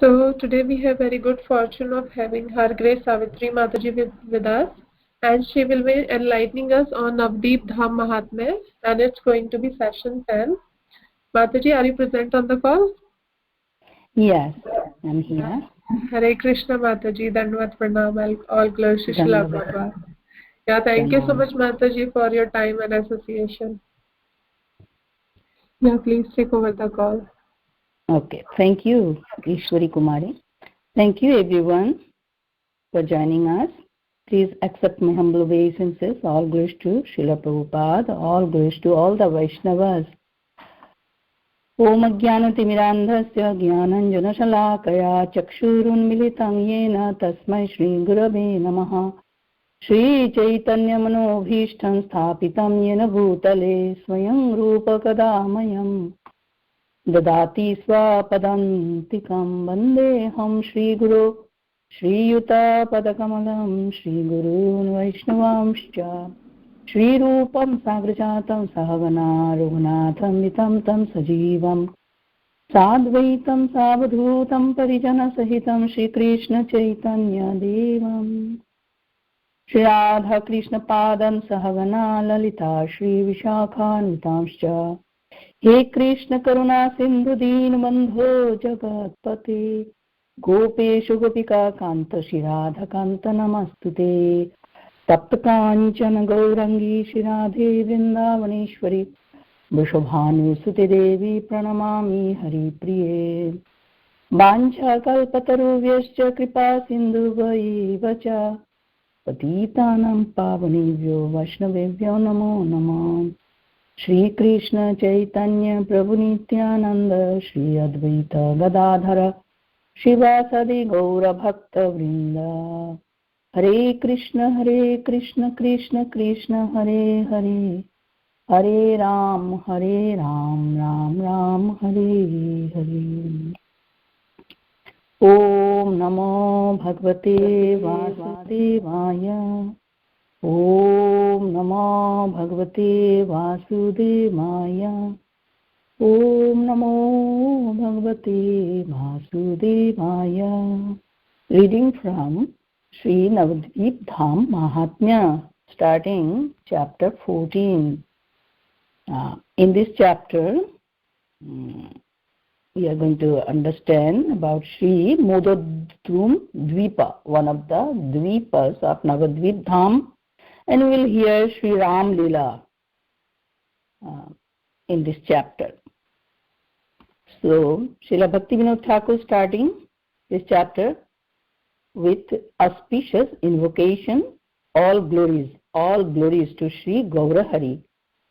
So today we have very good fortune of having Her Grace Savitri Mataji with us, and she will be enlightening us on Navadvipa Dham Mahatmya, and it's going to be session 10. Mataji, are you present on the call? Yes, I'm here. Hare Krishna Mataji, Dandavad Pranam, all glories to Srila Prabhupada. Yeah, thank you so much Mataji for your time and association. Yeah, please take over the call. Okay, thank you, Ishwari Kumari. Thank you, everyone, for joining us. Please accept my humble obeisances. All glories to Srila Prabhupada, all glories to all the Vaishnavas. Om Ajnanatimirandhasya Jnananjanashalakaya Chakshurunmilitam Yena Tasmai Shri Gurave Namaha Shri Chaitanya Manobhishtam Sthapitam Yena Bhutale Swayam Rupa Kadamayam Dadati Swapadantikam Vandeham Shri Guru Shri Yuta Padakamalam Shri Gurun Vaishnavamscha Shri Rupam Sagrajatam Sahagana Raghunatham Vitam Tam Sajivam Sadvaitam Savadhutam Parijana Sahitam Shri Krishna Chaitanya Devam Shri Radha Krishna Padam Sahagana Lalita Shri Vishakhanutamscha He Krishna Karuna Sindhu Deen Bandho Jagatpate Gopeshu Gopika Kanta Shri Radha Kanta Namastute Tapta Kanchana Gaurangi Shri Radhe Vrindavaneshwari Vrishabhanu Sute Devi Pranamami Hari Priye Vancha Kalpataruvyaschа Kripa Sindhu Vaivacha Patitanam Pavanevyo Vaishnavevyo Namo Namah Shri Krishna Chaitanya Prabhu Nityananda Shri Advaita Gadadhara Shivasadi Gaura Bhakta Vrinda Hare Krishna Krishna Krishna Hare Hare Hare Ram Ram Ram Hare Hare Om Namo Bhagavate Vasudevaya Om Namo Bhagavate Vasudevaya Om Namo Bhagavate Vasudevaya. Reading from Sri Navadvipa Dham Mahatmya, starting chapter 14. In this chapter, we are going to understand about Sri Modadrum Dvipa, one of the Dvipas of Navadvipa Dham, and we will hear Sri Ram Leela in this chapter. So, Srila Bhaktivinoda Thakur starting this chapter with auspicious invocation, all glories to Sri Gaurahari,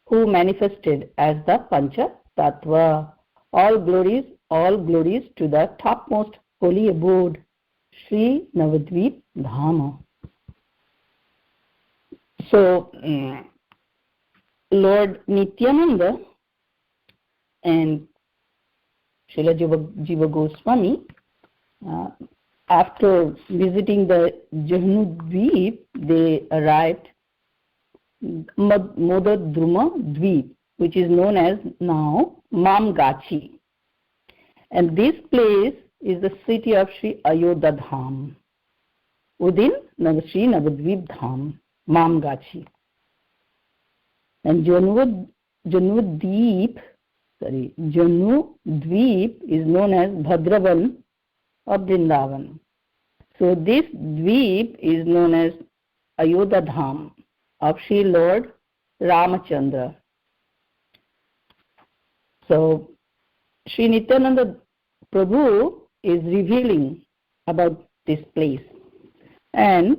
who manifested as the Pancha Tattva. All glories to the topmost holy abode, Sri Navadvipa Dhama. So, Lord Nityananda and Srila Jiva Goswami, after visiting the Jahnudvip, they arrived Modadruma Dvip, which is known as now Mamgachi. And this place is the city of Sri Ayodhya Dham, within Sri Navadvipa Dham, Mamgachi. And Jahnudvip is known as Bhadravan of Vrindavan. So this Dvip is known as Ayodhya Dham of Sri Lord Ramachandra. So Sri Nityananda Prabhu is revealing about this place, and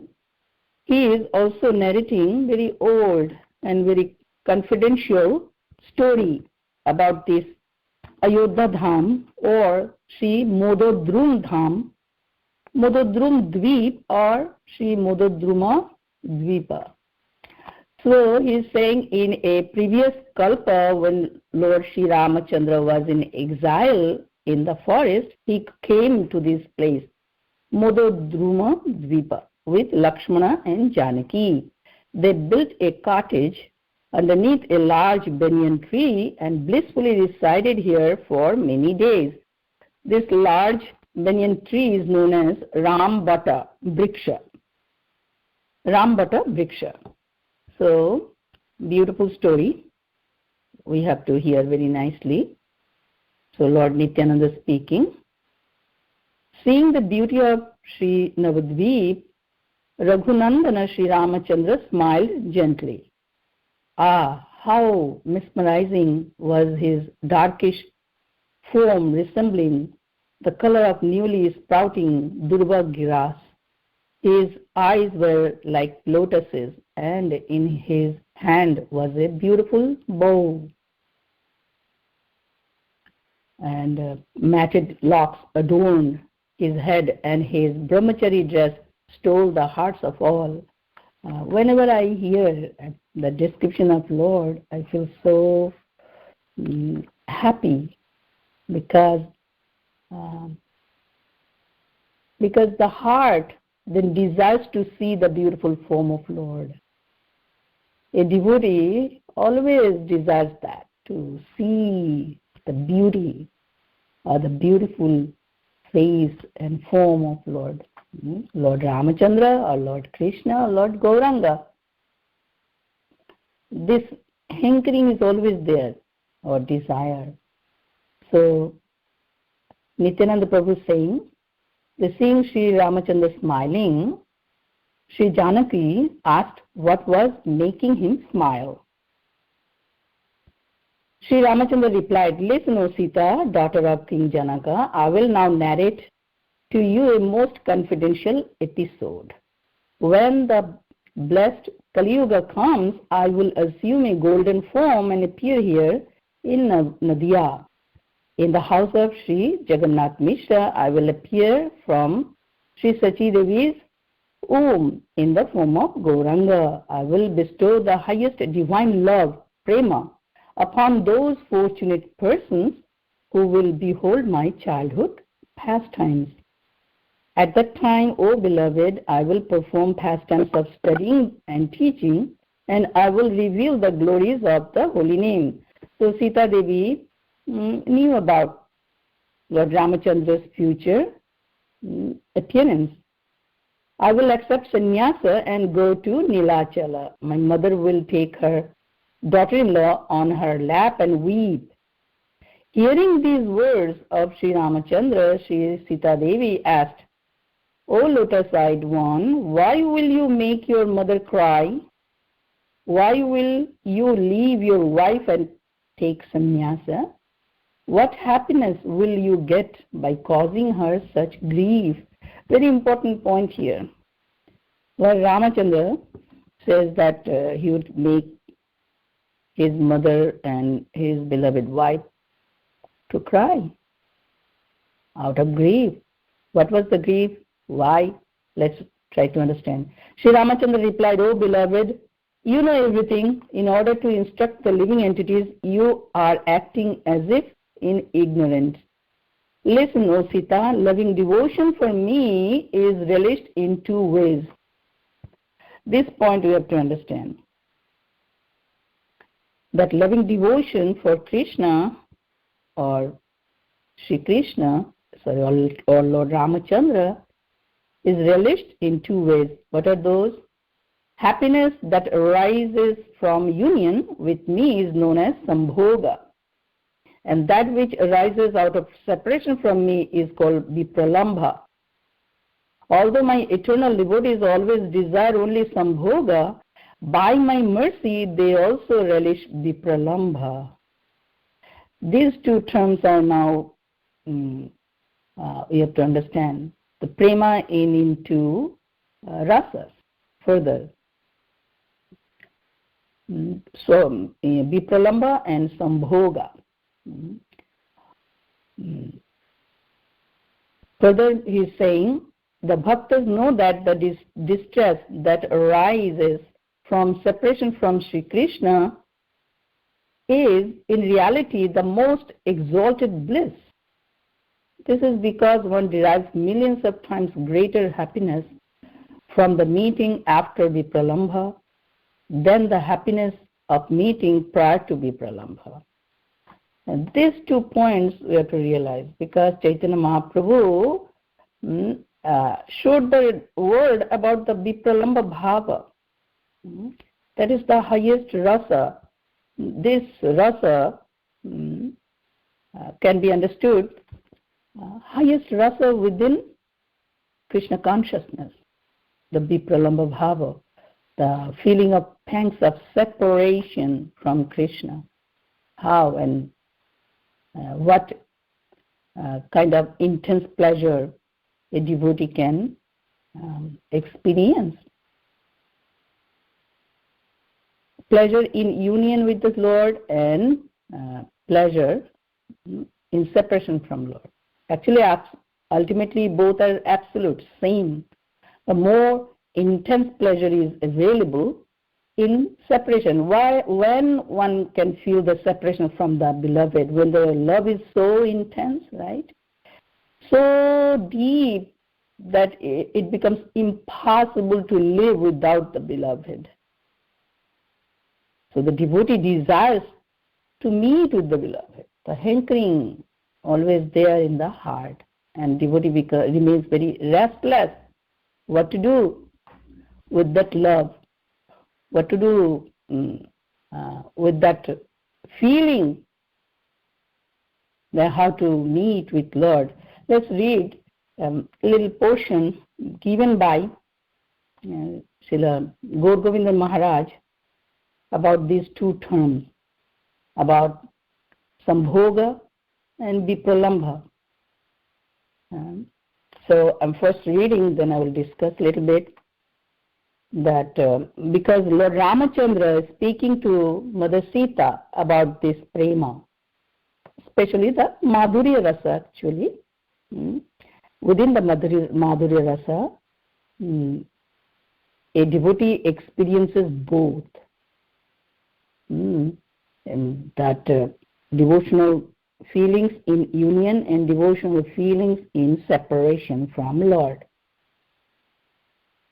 he is also narrating very old and very confidential story about this Ayodhya Dham or Sri Modadrum Dham, Modadrum Dvip or Sri Modadruma Dvipa. So he is saying in a previous kalpa, when Lord Sri Ramachandra was in exile in the forest, he came to this place, Modadruma Dvipa, with Lakshmana and Janaki. They built a cottage underneath a large banyan tree and blissfully resided here for many days. This large banyan tree is known as Rambata Vriksha. Rambata Vriksha. So, beautiful story. We have to hear very nicely. So, Lord Nityananda speaking. Seeing the beauty of Sri Navadvipa, Raghunandana Sri Ramachandra smiled gently. Ah, how mesmerizing was his darkish form resembling the color of newly sprouting durba grass. His eyes were like lotuses, and in his hand was a beautiful bow. And matted locks adorned his head, and his brahmachari dress stole the hearts of all. Whenever I hear the description of Lord, I feel so happy because the heart then desires to see the beautiful form of Lord. A devotee always desires that, to see the beauty or the beautiful face and form of Lord. Lord Ramachandra or Lord Krishna or Lord Gauranga. This hankering is always there, or desire. So, Nityananda Prabhu is saying, seeing Sri Ramachandra smiling, Sri Janaki asked what was making him smile. Sri Ramachandra replied, "Listen, O Sita, daughter of King Janaka, I will now narrate to you a most confidential episode. When the blessed Kali Yuga comes, I will assume a golden form and appear here in Nadia. In the house of Sri Jagannath Mishra, I will appear from Sri Sachi Devi's womb in the form of Gauranga. I will bestow the highest divine love, prema, upon those fortunate persons who will behold my childhood pastimes. At that time, O beloved, I will perform pastimes of studying and teaching, and I will reveal the glories of the holy name." So Sita Devi knew about Lord Ramachandra's future appearance. "I will accept sannyasa and go to Nilachala. My mother will take her daughter-in-law on her lap and weep." Hearing these words of Sri Ramachandra, Sri Sita Devi asked, "O lotus-eyed one, why will you make your mother cry? Why will you leave your wife and take sannyasa? What happiness will you get by causing her such grief?" Very important point here. Lord Ramachandra says that he would make his mother and his beloved wife to cry out of grief. What was the grief? Why? Let's try to understand. Sri Ramachandra replied, "O beloved, you know everything. In order to instruct the living entities, you are acting as if in ignorance. Listen, O Sita, loving devotion for me is relished in two ways." This point we have to understand. That loving devotion for Krishna or Sri Krishna, or Lord Ramachandra, is relished in two ways. What are those? Happiness that arises from union with me is known as sambhoga, and that which arises out of separation from me is called vipralambha. Although my eternal devotees always desire only sambhoga, by my mercy they also relish vipralambha. These two terms are now we have to understand. The prema into rasas further. So, vipralambha and sambhoga. Further, he is saying, the bhaktas know that the distress that arises from separation from Sri Krishna is in reality the most exalted bliss. This is because one derives millions of times greater happiness from the meeting after vipralambha than the happiness of meeting prior to vipralambha. And these 2 points we have to realize, because Chaitanya Mahaprabhu showed the world about the Vipralamba Bhava. That is the highest rasa. This rasa can be understood, highest rasa within Krishna consciousness, the Vipralamba Bhava, the feeling of pangs of separation from Krishna. How and what kind of intense pleasure a devotee can experience. Pleasure in union with the Lord and pleasure in separation from Lord. Actually, ultimately both are absolute, same. The more intense pleasure is available in separation. Why? When one can feel the separation from the beloved, when the love is so intense, right? So deep that it becomes impossible to live without the beloved. So the devotee desires to meet with the beloved, the hankering always there in the heart, and devotee remains very restless. What to do with that love? What to do with that feeling? That how to meet with Lord. Let's read a little portion given by Srila Gaur Govinda Maharaj about these two terms, about Sambhoga and Vipralambha. So I'm first reading, then I will discuss a little bit that because Lord Ramachandra is speaking to Mother Sita about this prema, especially the Madhurya Rasa actually. Within the Madhurya Rasa, a devotee experiences both. And that devotional feelings in union and devotional feelings in separation from Lord.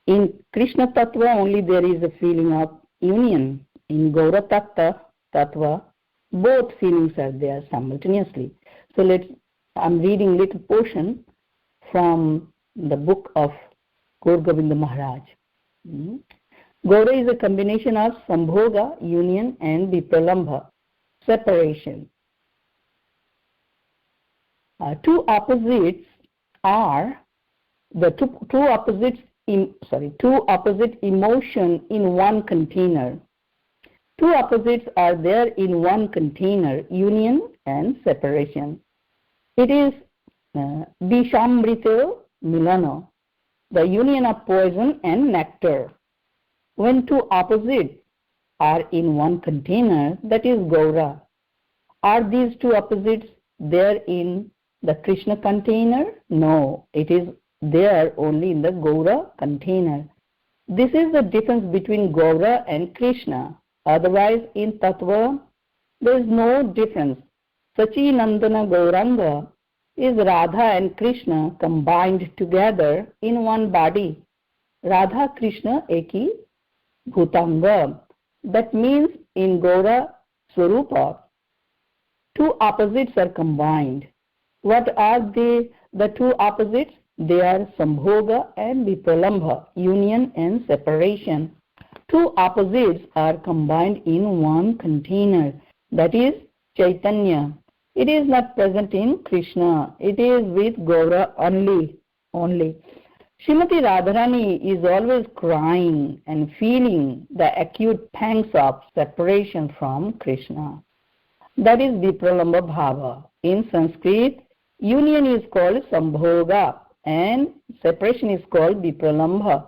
In Krishna Tattva only there is a feeling of union. In Gaura Tattva, both feelings are there simultaneously. So I'm reading little portion from the book of Gaur Govinda Maharaj. Gaura is a combination of Sambhoga, union, and Vipralambha, separation. Two opposite emotion in one container. Two opposites are there in one container, union and separation. It is Vishamrito Milano, the union of poison and nectar. When two opposites are in one container, that is Gaura. Are these two opposites there in the Krishna container? No, it is there only in the Gaura container. This is the difference between Gaura and Krishna. Otherwise, in Tattva, there is no difference. Sachi Nandana Gauranga is Radha and Krishna combined together in one body. Radha Krishna Eki Bhutanga. That means in Gaura Swarupa, two opposites are combined. What are the two opposites? They are Sambhoga and Vipralambha, union and separation. Two opposites are combined in one container, that is Chaitanya. It is not present in Krishna, it is with Gaura only. Srimati Radharani is always crying and feeling the acute pangs of separation from Krishna. That is Vipralambha Bhava. In Sanskrit, union is called Sambhoga and separation is called Vipralambha.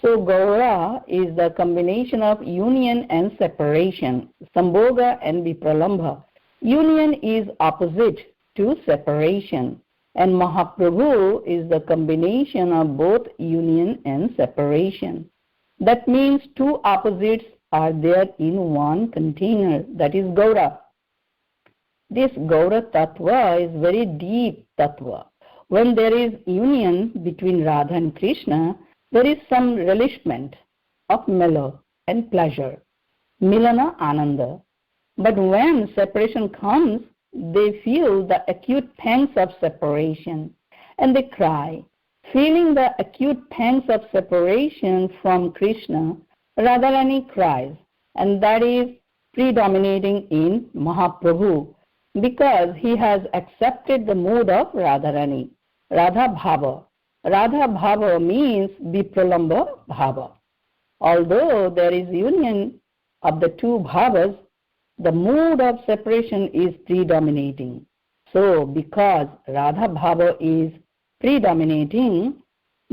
So Gaura is the combination of union and separation, Sambhoga and Vipralambha. Union is opposite to separation, and Mahaprabhu is the combination of both union and separation. That means two opposites are there in one container, that is Gaura. This Gaura Tattva is very deep Tattva. When there is union between Radha and Krishna, there is some relishment of mellow and pleasure, Milana Ananda. But when separation comes, they feel the acute pangs of separation and they cry, Feeling the acute pangs of separation from Krishna, Radharani cries, and that is predominating in Mahaprabhu because he has accepted the mood of Radharani, Radha Bhava. Radha Bhava means Vipralamba Bhava. Although there is union of the two bhavas, the mood of separation is predominating. So, because Radha Bhava is predominating,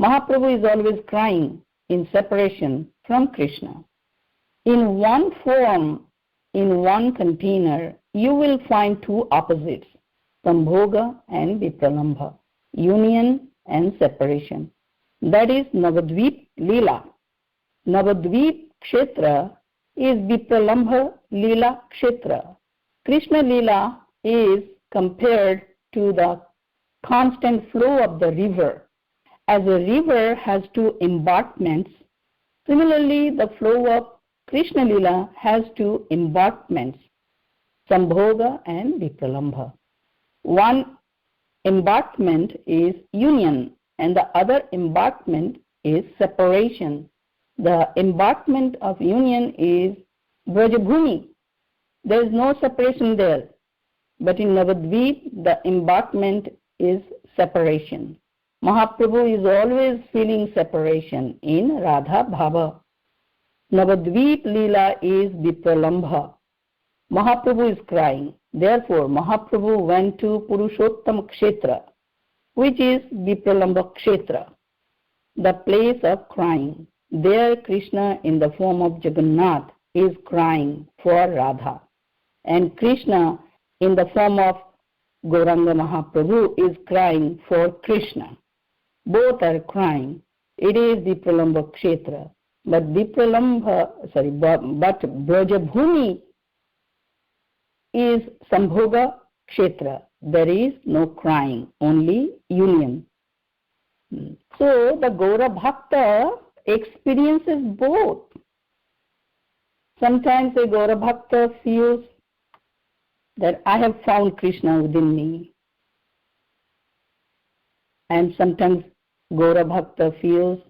Mahaprabhu is always crying in separation from Krishna. In one form, in one container, you will find two opposites, Sambhoga and Vipralambha, union and separation. That is Navadvipa Leela. Navadvipa Kshetra is Vipralambha Leela Kshetra. Krishna Leela is compared to the constant flow of the river. As a river has two embankments, similarly the flow of Krishna Leela has two embankments, Sambhoga and Vipralambha. One embankment is union and the other embankment is separation. The embankment of union is Brajabhumi. There is no separation there. But in Navadvip, the embankment is separation. Mahaprabhu is always feeling separation in Radha Bhava. Navadvip Leela is Vipralambha. Mahaprabhu is crying. Therefore, Mahaprabhu went to Purushottam Kshetra, which is Vipralambha Kshetra, the place of crying. There Krishna in the form of Jagannath is crying for Radha. And Krishna in the form of Gauranga Mahaprabhu is crying for Krishna. Both are crying. It is Vipralambha Kshetra. But Brajabhumi is Sambhoga Kshetra. There is no crying, only union. So the Gaura Bhakta experiences both. Sometimes a Gaura Bhakta feels that I have found Krishna within me. And sometimes Gaura Bhakta feels,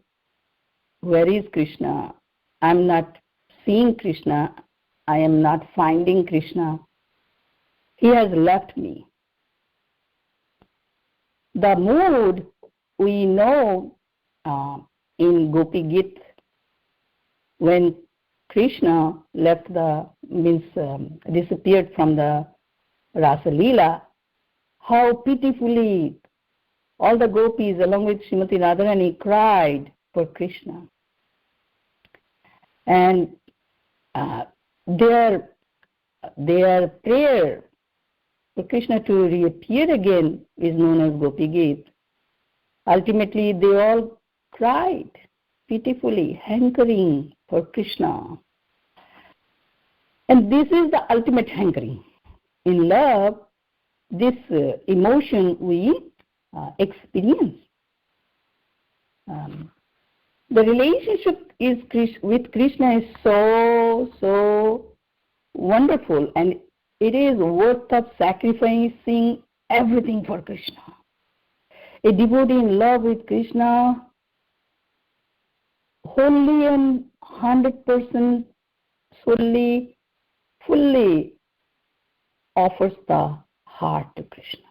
where is Krishna? I am not seeing Krishna. I am not finding Krishna. He has left me. The mood we know in Gopi Git, when Krishna left disappeared from the Rasa Leela, how pitifully all the gopis along with Srimati Radharani cried for Krishna. And their prayer for Krishna to reappear again is known as Gopi Git. Ultimately, they all cried pitifully, hankering for Krishna. And this is the ultimate hankering. In love, this emotion we experience. The relationship with Krishna is so wonderful, and it is worth of sacrificing everything for Krishna. A devotee in love with Krishna wholly and 100% fully offers the heart to Krishna.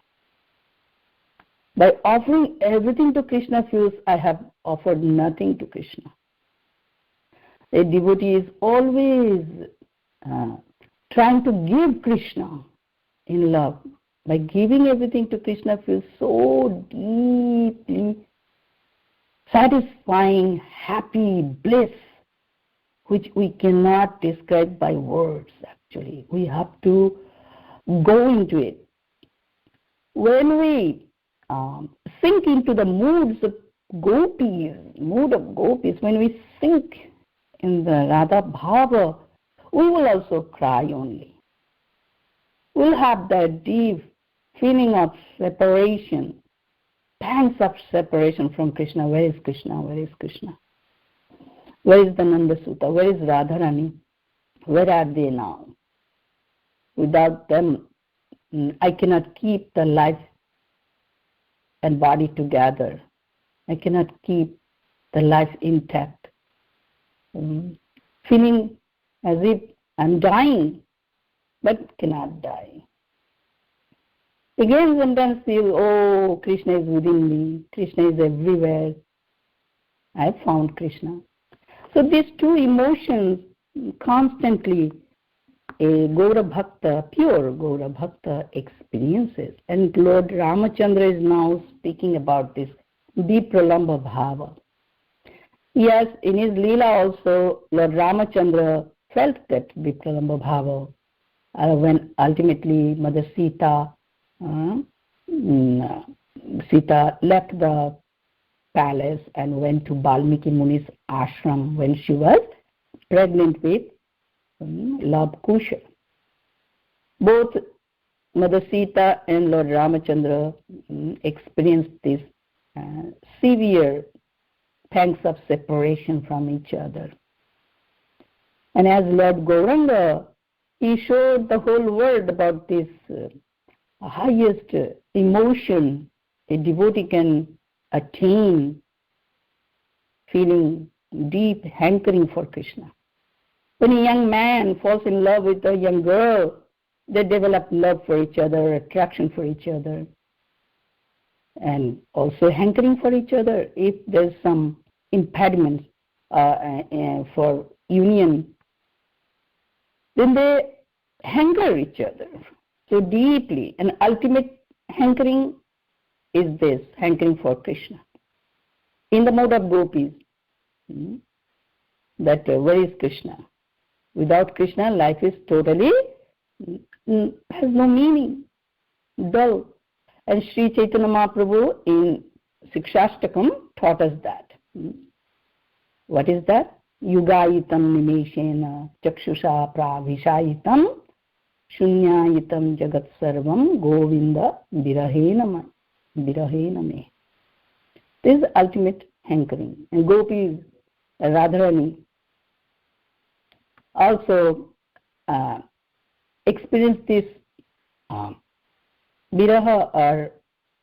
By offering everything to Krishna feels I have offered nothing to Krishna. A devotee is always trying to give Krishna in love. By giving everything to Krishna feels so deeply satisfying, happy, bliss, which we cannot describe by words actually. We have to go into it. When we sink into the mood of gopis, when we sink in the Radha Bhava, we will also cry only. We'll have that deep feeling of separation, pangs of separation from Krishna. Where is Krishna? Where is Krishna? Where is the Nandasuta? Where is Radharani? Where are they now? Without them, I cannot keep the life and body together. I cannot keep the life intact. Feeling as if I'm dying, but cannot die. Again, sometimes feel, oh, Krishna is within me. Krishna is everywhere. I have found Krishna. So these two emotions constantly a Gaura Bhakta, pure Gaura Bhakta experiences. And Lord Ramachandra is now speaking about this Vipralamba Bhava. Yes, in his Leela also, Lord Ramachandra felt that Vipralamba Bhava when ultimately Mother Sita left the palace and went to Valmiki Muni's ashram when she was pregnant with Lord Kusha. Both Mother Sita and Lord Ramachandra experienced this severe pangs of separation from each other. And as Lord Gauranga, he showed the whole world about this highest emotion a devotee can attain, feeling deep hankering for Krishna. When a young man falls in love with a young girl, they develop love for each other, attraction for each other, and also hankering for each other. If there's some impediments for union, then they hanker each other so deeply. And ultimate hankering is this, hankering for Krishna. In the mode of gopis, that where is Krishna? Without Krishna, life is totally, has no meaning, dull. And Sri Chaitanya Mahaprabhu in Sikshashtakam taught us that. What is that? Yugayitam nimeshena chakshusha pravishayitam shunyayitam jagat sarvam govinda virahena me. This is ultimate hankering. And gopis, Radharani, also experience this viraha or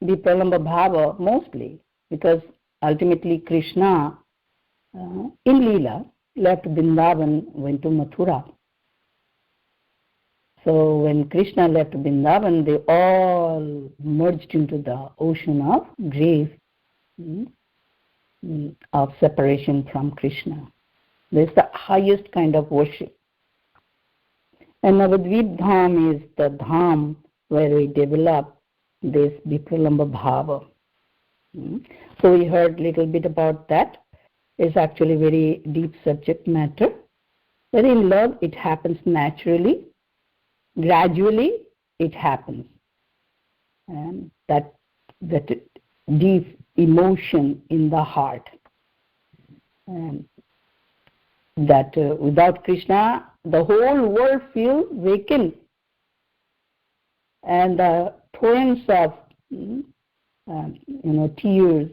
vipralamba bhava mostly because ultimately Krishna in Leela left Vrindavan, went to Mathura. So when Krishna left Vrindavan, they all merged into the ocean of grief, of separation from Krishna. This is the highest kind of worship. And Navadvipa Dham is the Dham where we develop this Vipralamba Bhava. So we heard a little bit about that. It's actually very deep subject matter. But in love, it happens naturally. Gradually, it happens. And that deep emotion in the heart. And that without Krishna, the whole world feels vacant. And the torrents of tears,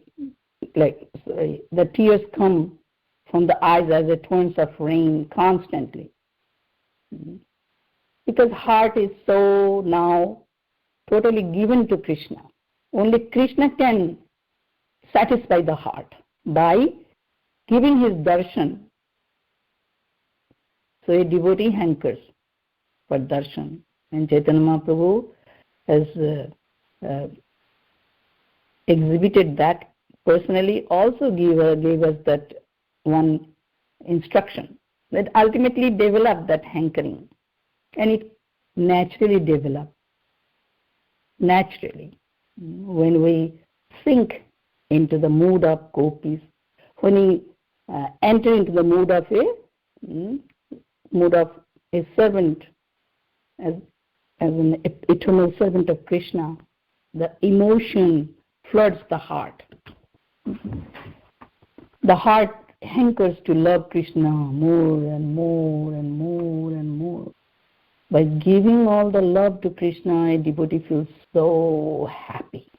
the tears come from the eyes as a torrents of rain constantly. Because heart is so now totally given to Krishna. Only Krishna can satisfy the heart by giving his darshan. So a devotee hankers for darshan. And Chaitanya Mahaprabhu has exhibited that personally, also gave us that one instruction that ultimately developed that hankering. And it naturally develops. Naturally. When we sink into the mood of gopis, when we enter into the mood of a servant, as an eternal servant of Krishna, the emotion floods the heart. The heart hankers to love Krishna more and more and more and more. By giving all the love to Krishna, a devotee feels so happy.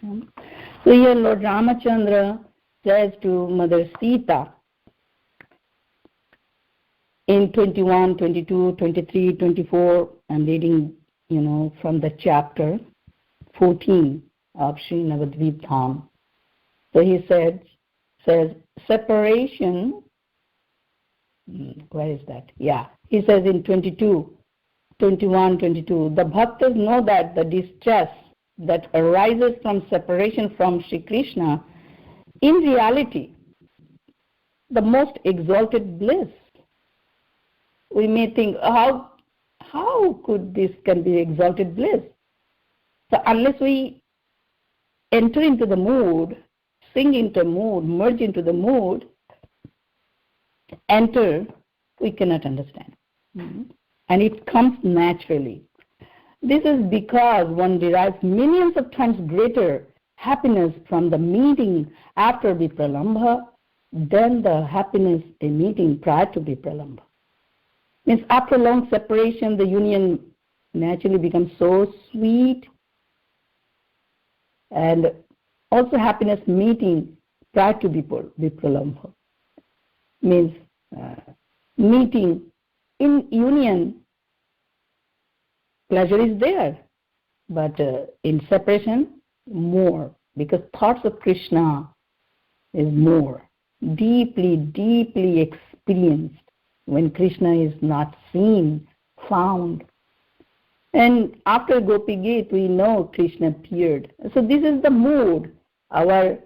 So here Lord Ramachandra says to Mother Sita in 21, 22, 23, 24, I'm reading, from the chapter 14 of Sri Navadvipa Dham. So he says separation. Where is that? Yeah, he says in 21, 22, the bhaktas know that the distress that arises from separation from Sri Krishna, in reality, the most exalted bliss. We may think, how could this can be exalted bliss? So unless we enter into the mood, sing into the mood, merge into the mood, enter, we cannot understand. And it comes naturally. This is because one derives millions of times greater happiness from the meeting after Vipralambha than the happiness in meeting prior to Vipralambha. Means after long separation, the union naturally becomes so sweet, and also happiness meeting prior to Vipralambha. Means meeting in union, pleasure is there, but in separation, more, because thoughts of Krishna is more, deeply, deeply experienced when Krishna is not seen, found. And after Gopi Gita, we know Krishna appeared. So this is the mood. Our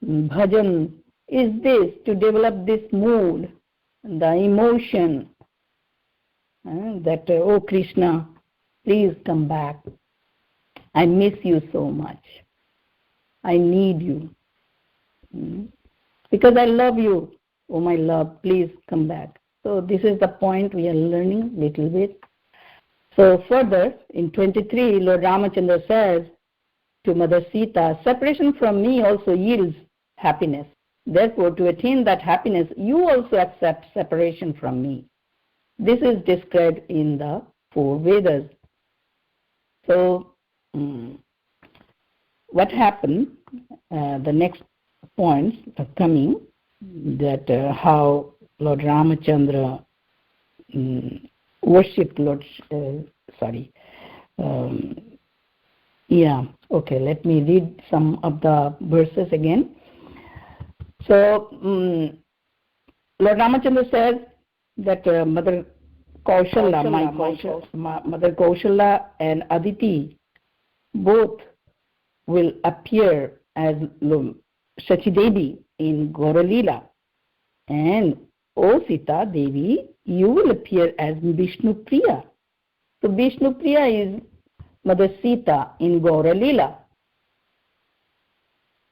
bhajan is this, to develop this mood, the emotion that, oh Krishna, please come back. I miss you so much. I need you. Because I love you. Oh my love, please come back. So this is the point we are learning little bit. So further, in 23, Lord Ramachandra says to Mother Sita, separation from me also yields happiness. Therefore, to attain that happiness, you also accept separation from me. This is described in the 4 Vedas. So, what happened, the next points are coming, that how Lord Ramachandra worshipped Lord, let me read some of the verses again. So, Lord Ramachandra says that Mother Mother Kaushala and Aditi both will appear as Shachi Devi in Gauralila, and O Sita Devi, you will appear as Vishnu Priya. So Vishnu Priya is Mother Sita in Gauralila.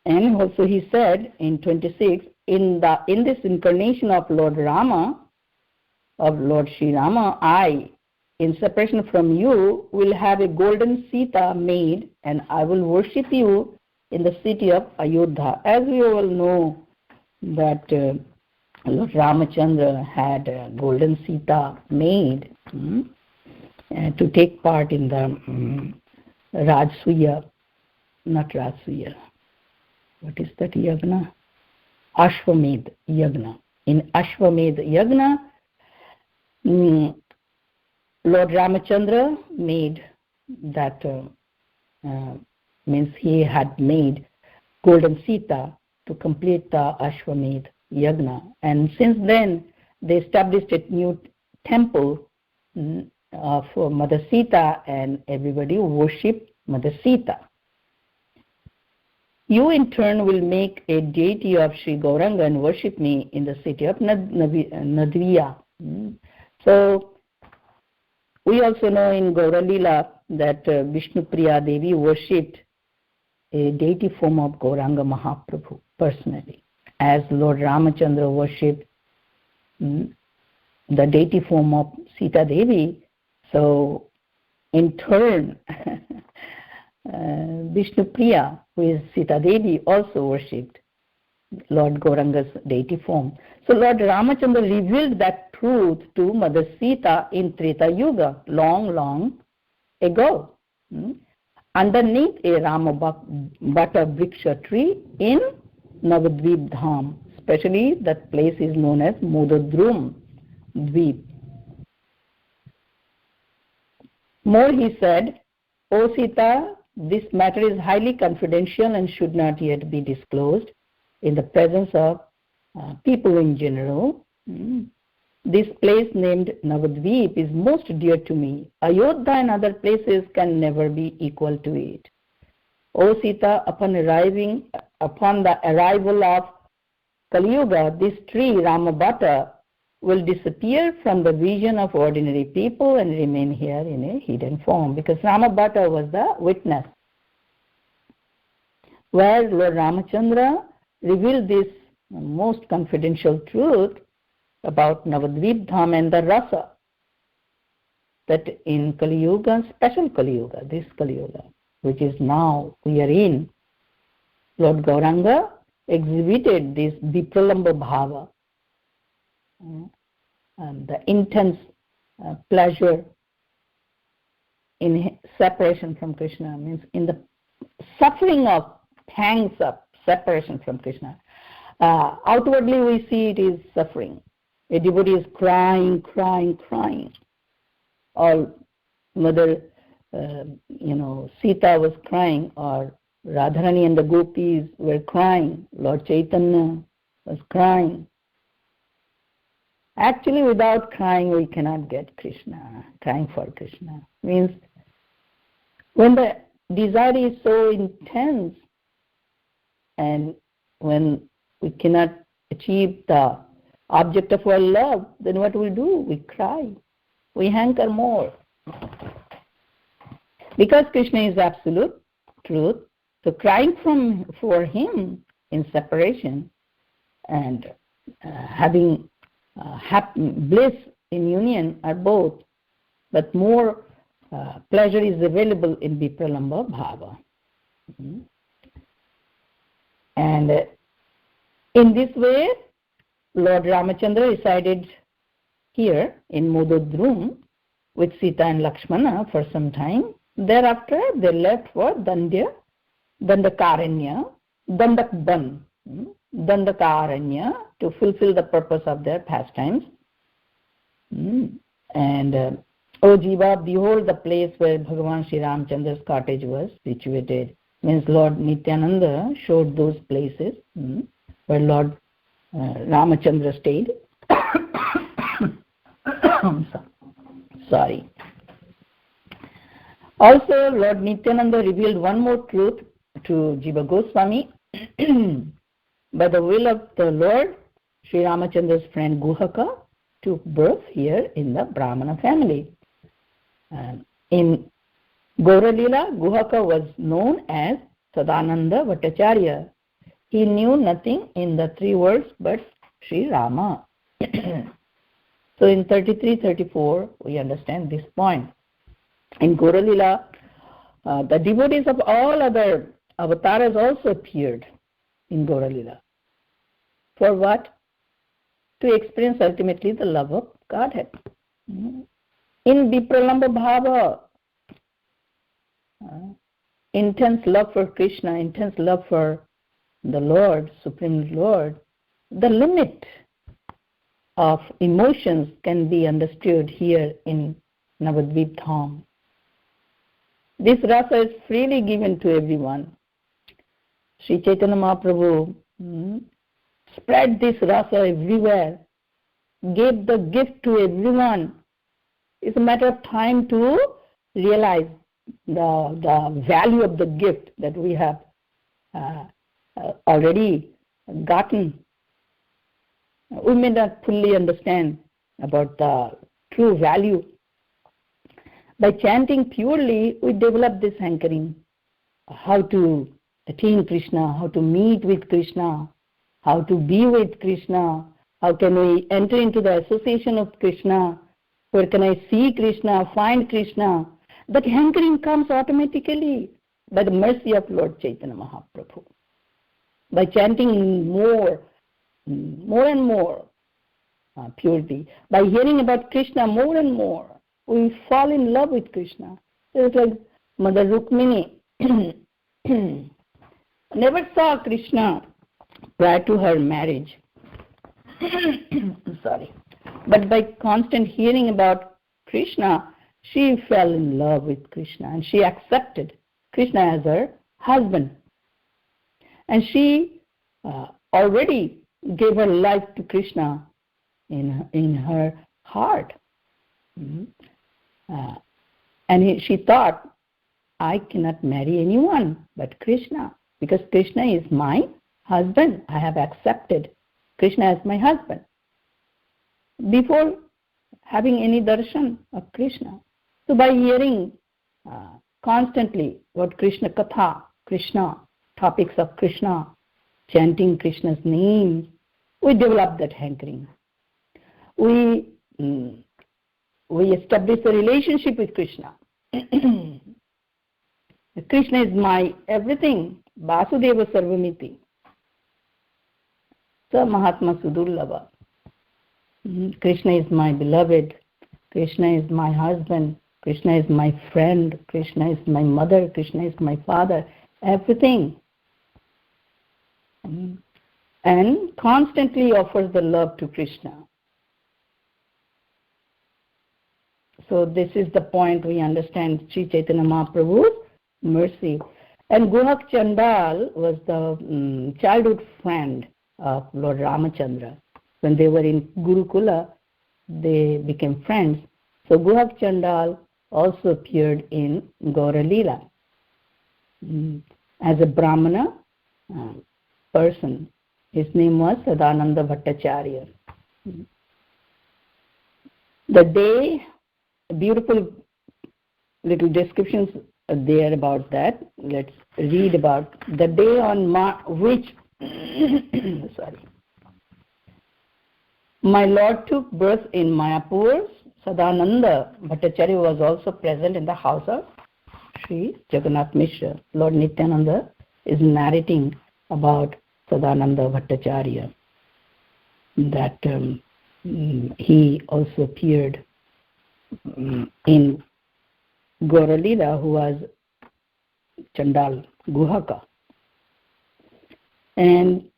And also he said in 26, in this incarnation of Lord Rama, of Lord Sri Rama, I, in separation from you, will have a golden Sita made, and I will worship you in the city of Ayodhya. As we all know that Lord Ramachandra had a golden Sita made to take part in the Rajsuya, not Rajsuya. What is that yagna? Ashwamedh yagna. In Ashwamedh yagna, Lord Ramachandra made that, means he had made golden Sita to complete the Ashwamedh yagna. And since then, they established a new temple for Mother Sita, and everybody worship Mother Sita. You in turn will make a deity of Sri Gauranga and worship me in the city of Navadvipa. So, we also know in Gauralila that Vishnu Priya Devi worshipped a deity form of Gauranga Mahaprabhu personally, as Lord Ramachandra worshipped the deity form of Sita Devi. So, in turn, Vishnu Priya, who is Sita Devi, also worshipped Lord Gauranga's deity form. So Lord Ramachandra revealed that truth to Mother Sita in Treta Yuga, long, long ago, underneath a Ramabhata Vriksha tree in Navadvipa Dham. Especially that place is known as Modadrum Dvip. More he said, O Sita, this matter is highly confidential and should not yet be disclosed. in the presence of people in general. This place named Navadvipa is most dear to me. Ayodhya and other places can never be equal to it. O Sita, upon the arrival of Kali Yuga, this tree, Ramabhata, will disappear from the vision of ordinary people and remain here in a hidden form, because Ramabhata was the witness, where Lord Ramachandra revealed this most confidential truth about Navadvipa Dham and the rasa, that in Kali Yuga, special Kali Yuga, this Kali Yuga, which is now we are in, Lord Gauranga exhibited this Vipralamba Bhava, and the intense pleasure in separation from Krishna, means in the suffering of pangs of separation from Krishna. Outwardly we see it is suffering. A devotee is crying. Or Mother, Sita was crying, or Radharani and the gopis were crying. Lord Chaitanya was crying. Actually, without crying, we cannot get Krishna. Crying for Krishna means when the desire is so intense, and when we cannot achieve the object of our love, then what we do? We cry. We hanker more. Because Krishna is absolute truth, so crying for him in separation and having bliss in union are both, but more pleasure is available in Vipralamba Bhava. And in this way, Lord Ramachandra resided here in Modod room with Sita and Lakshmana for some time. Thereafter, they left for Dandakaranya to fulfill the purpose of their pastimes. And O Jiva, behold the place where Bhagavan Sri Ramachandra's cottage was situated. Means Lord Nityananda showed those places where Lord Ramachandra stayed. Sorry. Also, Lord Nityananda revealed one more truth to Jiva Goswami. By the will of the Lord, Sri Ramachandra's friend Guhaka took birth here in the Brahmana family. In Gauralila, Guhaka was known as Sadananda Bhattacharya. He knew nothing in the three worlds but Sri Rama. So in 33-34, we understand this point. In Gauralila, the devotees of all other avatars also appeared in Gauralila. For what? To experience ultimately the love of Godhead. In Vipralamba Bhava, intense love for Krishna, intense love for the Lord, Supreme Lord, the limit of emotions can be understood here in Navadvipa Dham. This rasa is freely given to everyone. Sri Chaitanya Mahaprabhu spread this rasa everywhere, gave the gift to everyone. It's a matter of time to realize the value of the gift that we have already gotten. We may not fully understand about the true value. By chanting purely, we develop this hankering, how to attain Krishna, how to meet with Krishna, how to be with Krishna, how can we enter into the association of Krishna, where can I see Krishna, find Krishna. That hankering comes automatically by the mercy of Lord Chaitanya Mahaprabhu. By chanting more and more purity, by hearing about Krishna more and more, we fall in love with Krishna. It's like Mother Rukmini never saw Krishna prior to her marriage. Sorry. But by constant hearing about Krishna, she fell in love with Krishna and she accepted Krishna as her husband. And she already gave her life to Krishna in her heart. And she thought, I cannot marry anyone but Krishna, because Krishna is my husband. I have accepted Krishna as my husband before having any darshan of Krishna. So by hearing constantly what Krishna Katha, Krishna, topics of Krishna, chanting Krishna's name, we develop that hankering. We establish a relationship with Krishna. Krishna is my everything. Vasudeva Sarvamiti. Sa Mahatma Sudullava. Krishna is my beloved. Krishna is my husband. Krishna is my friend. Krishna is my mother. Krishna is my father. Everything. And constantly offers the love to Krishna. So this is the point we understand Sri Chaitanya Mahaprabhu's mercy. And Guhak Chandal was the childhood friend of Lord Ramachandra. When they were in Gurukula, they became friends. So Guhak Chandal also appeared in Gaura Leela as a Brahmana person. His name was Sadananda Bhattacharya. The day, beautiful little descriptions are there about that. Let's read about the day on which my Lord took birth in Mayapur. Sadananda Bhattacharya was also present in the house of Sri Jagannath Mishra. Lord Nityananda is narrating about Sadananda Bhattacharya, that he also appeared in Gaura Leela, who was Chandal Guhaka. And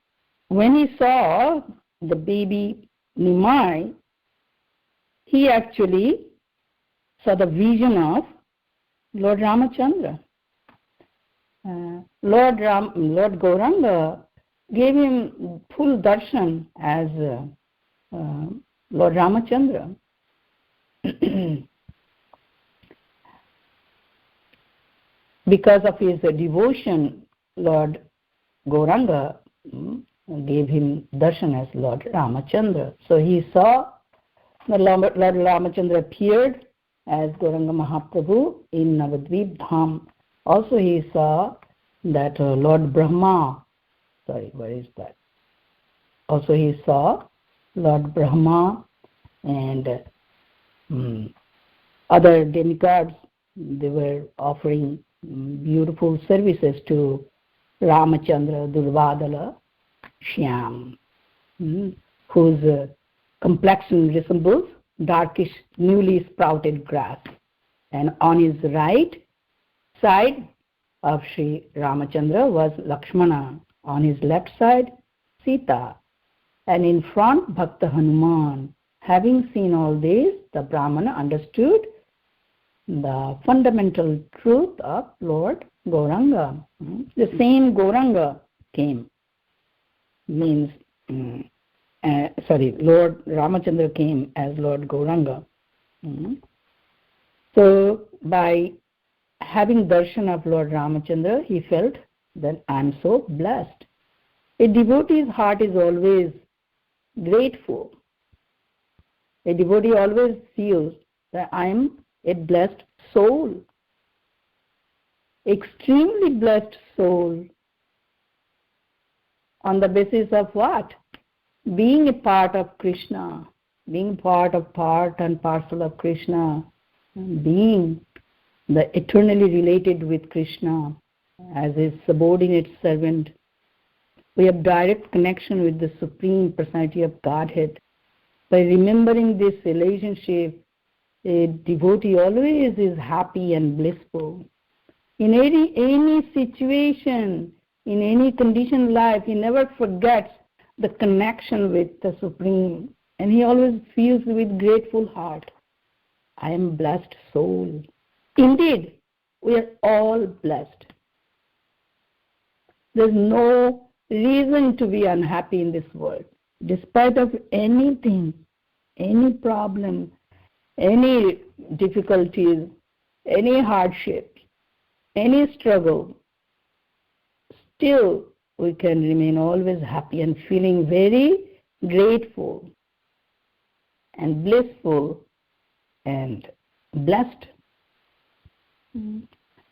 when he saw the baby Nimai, he actually saw the vision of Lord Ramachandra. Lord Gauranga gave him full darshan as Lord Ramachandra. Because of his devotion, Lord Gauranga gave him darshan as Lord Ramachandra. So he saw that Lord Ramachandra appeared as Gauranga Mahaprabhu in Navadvipa Dham. Also he saw that Lord Brahma, where is that? Also he saw Lord Brahma and other demigods. They were offering beautiful services to Ramachandra, Durvadala, Shyam, whose complexion resembles darkish, newly sprouted grass. And on his right side of Sri Ramachandra was Lakshmana. On his left side, Sita. And in front, Bhakta Hanuman. Having seen all this, the Brahmana understood the fundamental truth of Lord Gauranga. The same Gauranga came. Lord Ramachandra came as Lord Gauranga. So by having darshan of Lord Ramachandra, he felt that I am so blessed. A devotee's heart is always grateful. A devotee always feels that I am a blessed soul, extremely blessed soul. On the basis of what? Being a part of Krishna, being part and parcel of Krishna, being the eternally related with Krishna as his subordinate servant. We have direct connection with the Supreme Personality of Godhead. By remembering this relationship, a devotee always is happy and blissful. In any situation, in any condition of life, he never forgets the connection with the Supreme, and he always feels with grateful heart, I am blessed soul. Indeed, we are all blessed. There's no reason to be unhappy in this world. Despite of anything, any problem, any difficulties, any hardship, any struggle, still we can remain always happy and feeling very grateful and blissful and blessed.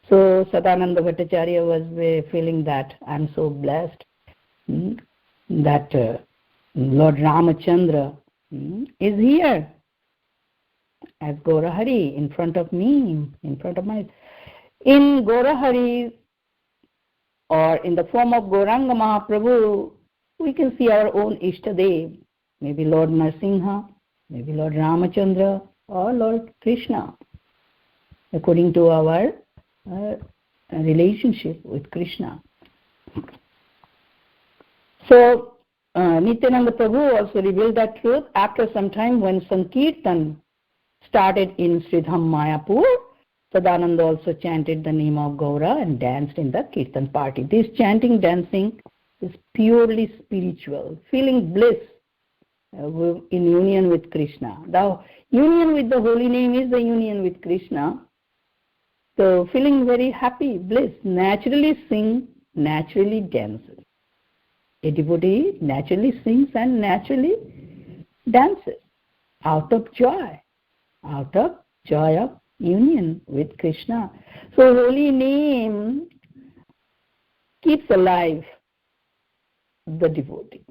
So Sadananda Bhattacharya was feeling that I'm so blessed that Lord Ramachandra is here as Gaurahari in front of me, in front of my... In Gaurahari, or in the form of Gauranga Mahaprabhu, we can see our own Ishtadev, maybe Lord Narasimha, maybe Lord Ramachandra, or Lord Krishna, according to our relationship with Krishna. So, Nityananda Prabhu also revealed that truth after some time when Sankirtan started in Sridham Mayapur. Sadananda also chanted the name of Gaura and danced in the Kirtan party. This chanting, dancing is purely spiritual, feeling bliss in union with Krishna. The union with the holy name is the union with Krishna. So feeling very happy, bliss, naturally sing, naturally dances. A devotee naturally sings and naturally dances out of joy of union with Krishna. So holy name keeps alive the devotee.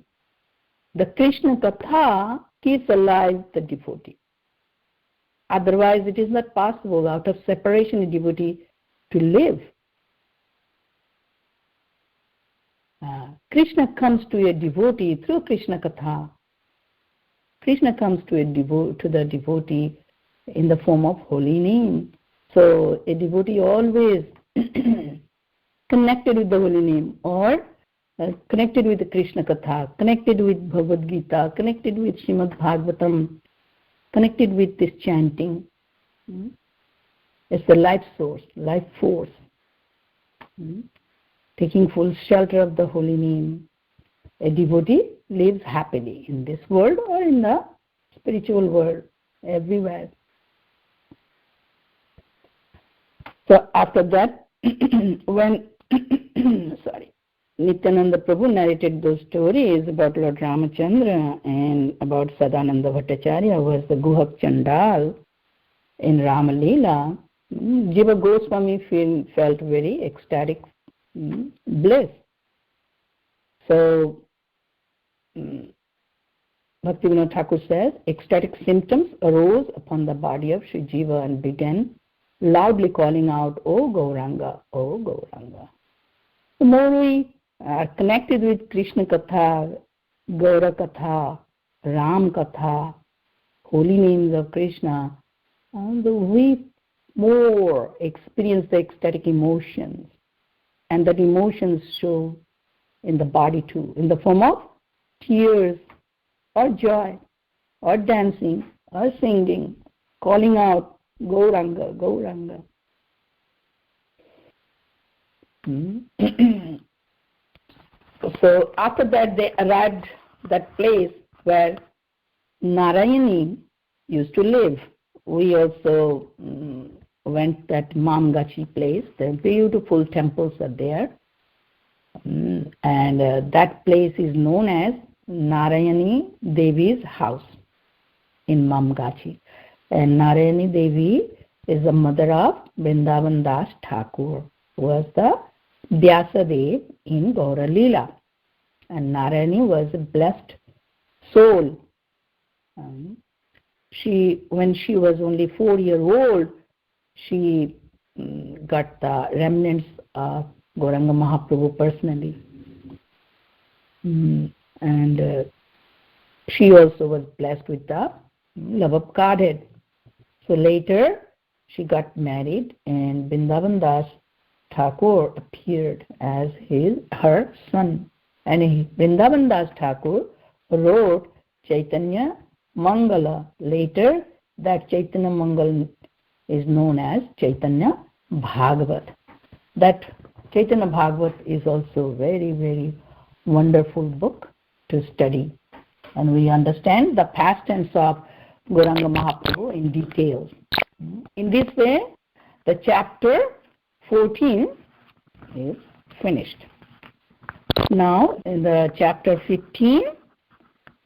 The Krishna Katha keeps alive the devotee. Otherwise it is not possible out of separation a devotee to live. Krishna comes to a devotee through Krishna Katha. Krishna comes to the devotee in the form of holy name. So a devotee always connected with the holy name, or connected with the Krishna Katha, connected with Bhagavad Gita, connected with Srimad Bhagavatam, connected with this chanting. It's the life source, life force. Taking full shelter of the holy name. A devotee lives happily in this world or in the spiritual world, everywhere. So after that, when Nityananda Prabhu narrated those stories about Lord Ramachandra and about Sadananda Bhattacharya, who was the Guhak Chandal in Rama Leela, Jiva Goswami felt very ecstatic bliss. So Bhaktivinoda Thakur says, ecstatic symptoms arose upon the body of Sri Jiva and began loudly calling out, "O Gauranga, O Gauranga." The more we are connected with Krishna Katha, Gaura Katha, Ram Katha, holy names of Krishna, we more experience the ecstatic emotions, and that emotions show in the body too, in the form of tears or joy or dancing or singing, calling out, Gauranga, Gauranga. So after that they arrived that place where Narayani used to live. We also went that Mamgachi place. The beautiful temples are there. And that place is known as Narayani Devi's house in Mamgachi. And Narayani Devi is the mother of Vrindavan Das Thakur, who was the Vyasadev in Gaura Leela. And Narayani was a blessed soul. When she was only 4 years old, she got the remnants of Gauranga Mahaprabhu personally. And she also was blessed with the love of Godhead. So later she got married, and Vrindavan Das Thakur appeared as her son. And Vrindavan Das Thakur wrote Chaitanya Mangala. Later that Chaitanya Mangala is known as Chaitanya Bhagavat. That Chaitanya Bhagavat is also very, very wonderful book to study. And we understand the past tense of Gauranga Mahaprabhu in details. In this way, the chapter 14 is finished. Now, in the chapter 15,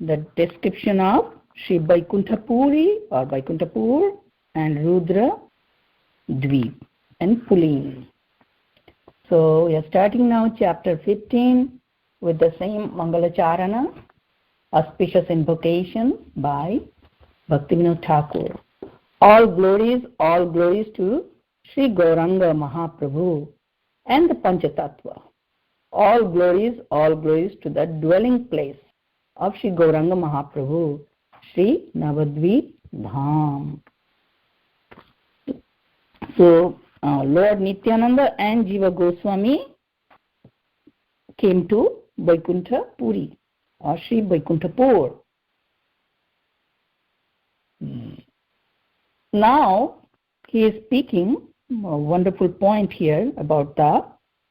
the description of Sri Vaikuntha-puri or Vaikuntha-pur and Rudra Dvip and Pulin. So we are starting now chapter 15 with the same Mangalacharana, auspicious invocation by Bhaktivinoda Thakur. All glories to Sri Gauranga Mahaprabhu and the Panchatattva. All glories to the dwelling place of Sri Gauranga Mahaprabhu, Sri Navadvipa Dham. So, Lord Nityananda and Jiva Goswami came to Vaikuntha Puri or Sri Vaikuntha-pur. Now, he is speaking a wonderful point here about the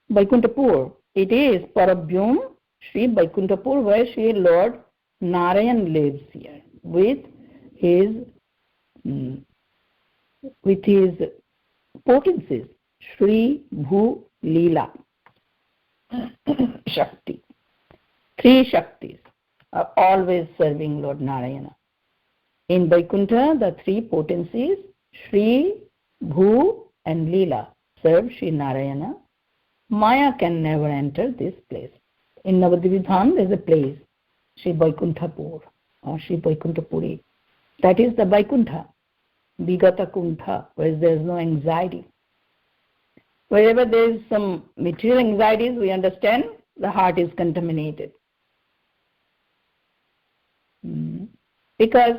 Vaikuntha-pur. It is Parabhyum Sri Vaikuntha-pur, where Sri Lord Narayan lives here with his potencies, Sri Bhu Leela Shakti. 3 Shaktis are always serving Lord Narayana. In Vaikuntha, the 3 potencies, Sri, Bhu and Leela, serve Sri Narayana. Maya can never enter this place. In Navadvipa Dham, there is a place, Sri Vaikuntha-pur or Sri Vaikuntha-puri. That is the Vaikuntha, Vigata Kuntha, where there is no anxiety. Wherever there is some material anxieties, we understand the heart is contaminated. Because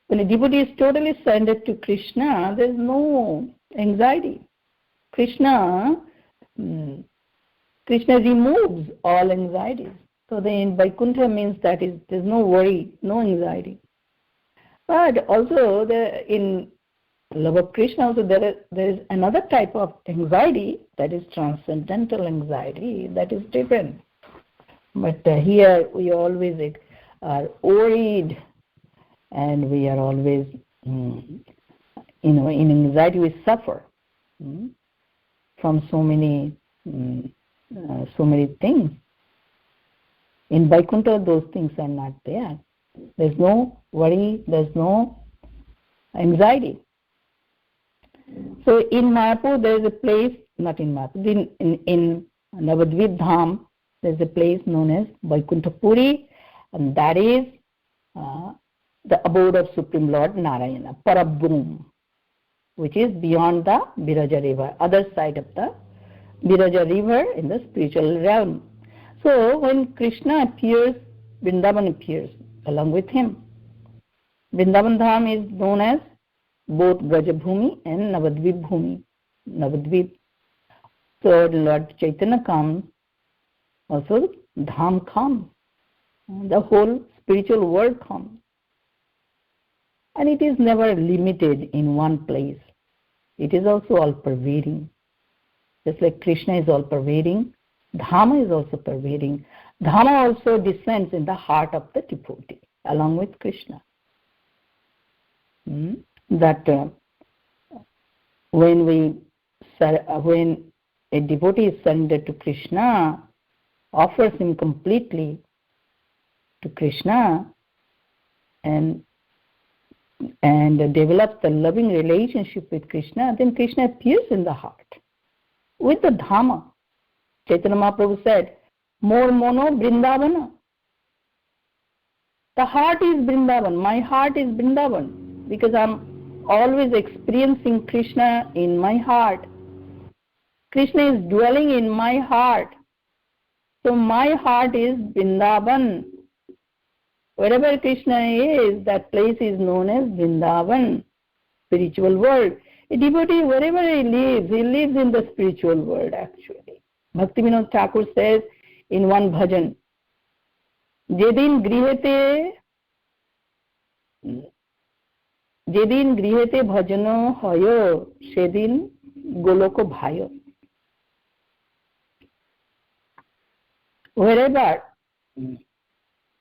when a devotee is totally surrendered to Krishna, there is no anxiety. Krishna removes all anxieties. So then Vaikuntha means that there is no worry, no anxiety. But also in love of Krishna, also there is another type of anxiety, that is transcendental anxiety, that is different. But here we always are worried, and we are always, in anxiety we suffer from so many things. In Vaikuntha, those things are not there. There's no worry, there's no anxiety. So in Mayapur, there is a place, not in Mayapur, in Navadvipa Dham, there is a place known as Vaikuntha-puri, and that is the abode of Supreme Lord Narayana, Parabhum, which is beyond the Viraja river, other side of the Viraja river in the spiritual realm. So when Krishna appears, Vrindavan appears along with him. Vrindavan Dham is known as both Brajabhumi and Navadvip Bhumi. Navadvip. So Lord Chaitanya comes, also Dham comes. The whole spiritual world comes. And it is never limited in one place. It is also all-pervading. Just like Krishna is all-pervading, Dhama is also pervading. Dhama also descends in the heart of the devotee, along with Krishna. That when a devotee is surrendered to Krishna, offers him completely to Krishna, and develops the loving relationship with Krishna, then Krishna appears in the heart with the Dhama. Chaitanya Mahaprabhu said, More mono Vrindavana. The heart is Vrindavan. My heart is Vrindavan, because I'm always experiencing Krishna in my heart. Krishna is dwelling in my heart. So my heart is Vrindavan. Wherever Krishna is, that place is known as Vrindavan, spiritual world. A devotee, wherever he lives in the spiritual world actually. Bhaktivinoda Thakur says in one bhajan, Jedin grihete bhajano hoyo, Shedin goloko bhayo. wherever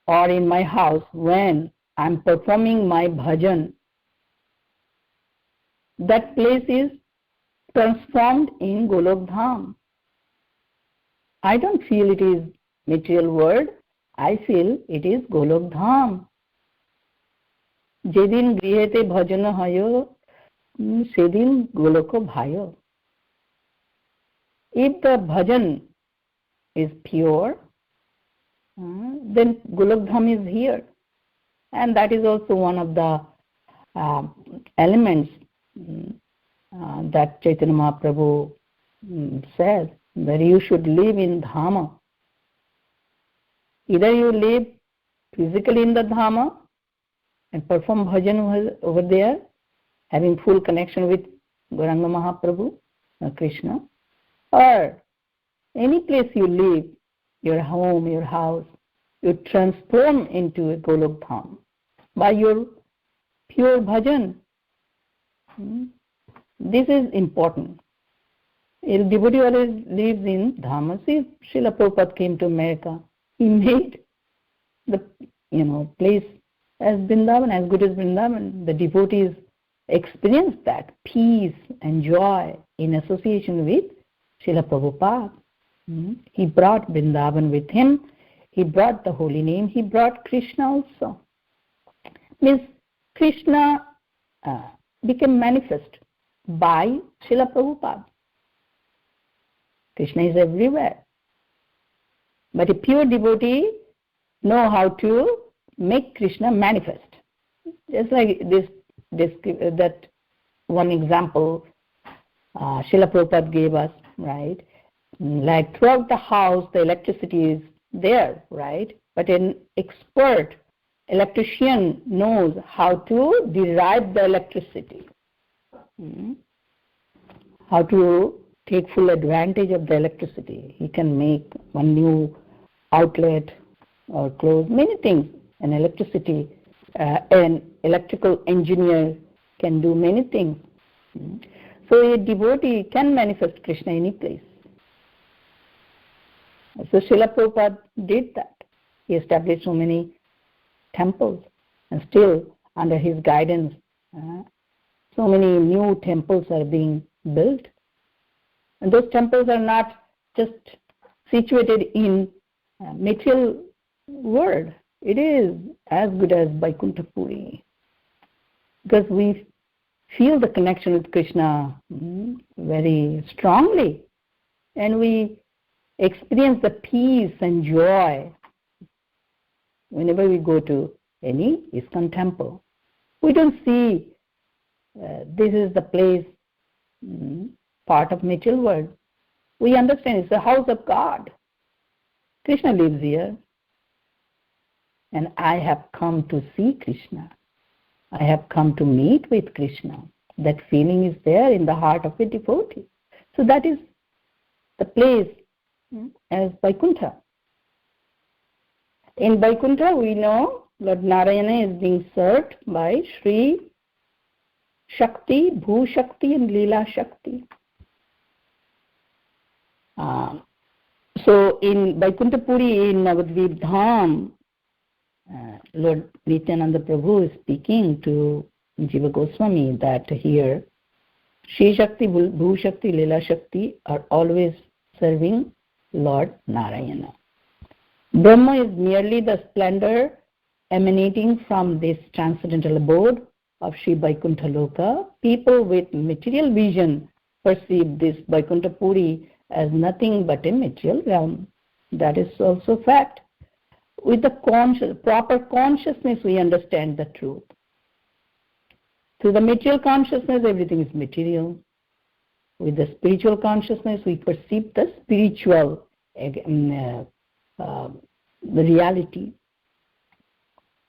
or in my house, when I'm performing my bhajan, that place is transformed in Golok Dham. I don't feel it is material world. I feel it is Golok Dham. যেদিন গৃহেতে ভজন হয় সেদিন গোলক ভায়. If the bhajan is pure, then Golok Dham is here. And that is also one of the elements that Chaitanya Mahaprabhu says, that you should live in Dhama. Either you live physically in the Dhama and perform bhajan over there, having full connection with Gauranga Mahaprabhu, Krishna, or any place you live, your home, your house, you transform into a Golok Dham by your pure bhajan. This is important. A devotee always lives in Dhama. See, Srila Prabhupada came to America. He made the place as Vrindavan, as good as Vrindavan. The devotees experienced that peace and joy in association with Srila Prabhupada. He brought Vrindavan with him. He brought the holy name. He brought Krishna also. Means Krishna became manifest by Srila Prabhupada. Krishna is everywhere. But a pure devotee know how to make Krishna manifest. Just like that one example Srila Prabhupada gave us, right? Like throughout the house, the electricity is there, right? But an expert electrician knows how to derive the electricity, how to take full advantage of the electricity. He can make one new outlet or close many things. An electrical engineer can do many things. So a devotee can manifest Krishna any place. So Srila Prabhupada did that. He established so many temples, and still under his guidance so many new temples are being built. And those temples are not just situated in material world. It is as good as Vaikuntha Puri, because we feel the connection with Krishna very strongly, and we experience the peace and joy whenever we go to any ISKCON temple. We don't see this is the place, part of material world. We understand it's the house of God. Krishna lives here, and I have come to see Krishna. I have come to meet with Krishna. That feeling is there in the heart of a devotee. So that is the place as Vaikuntha. In Vaikuntha, we know Lord Narayana is being served by Sri Shakti, Bhu Shakti and Leela Shakti. So in Vaikuntha Puri, in Navadvipa Dham, Lord Nityananda Prabhu is speaking to Jiva Goswami that here Shri Shakti, Bhu Shakti, Leela Shakti are always serving Lord Narayana. Brahma is merely the splendor emanating from this transcendental abode of Sri Vaikuntha Loka. People with material vision perceive this Vaikuntha Puri as nothing but a material realm. That is also fact. With the proper consciousness, we understand the truth. Through the material consciousness, everything is material. With the spiritual consciousness, we perceive the spiritual, the reality,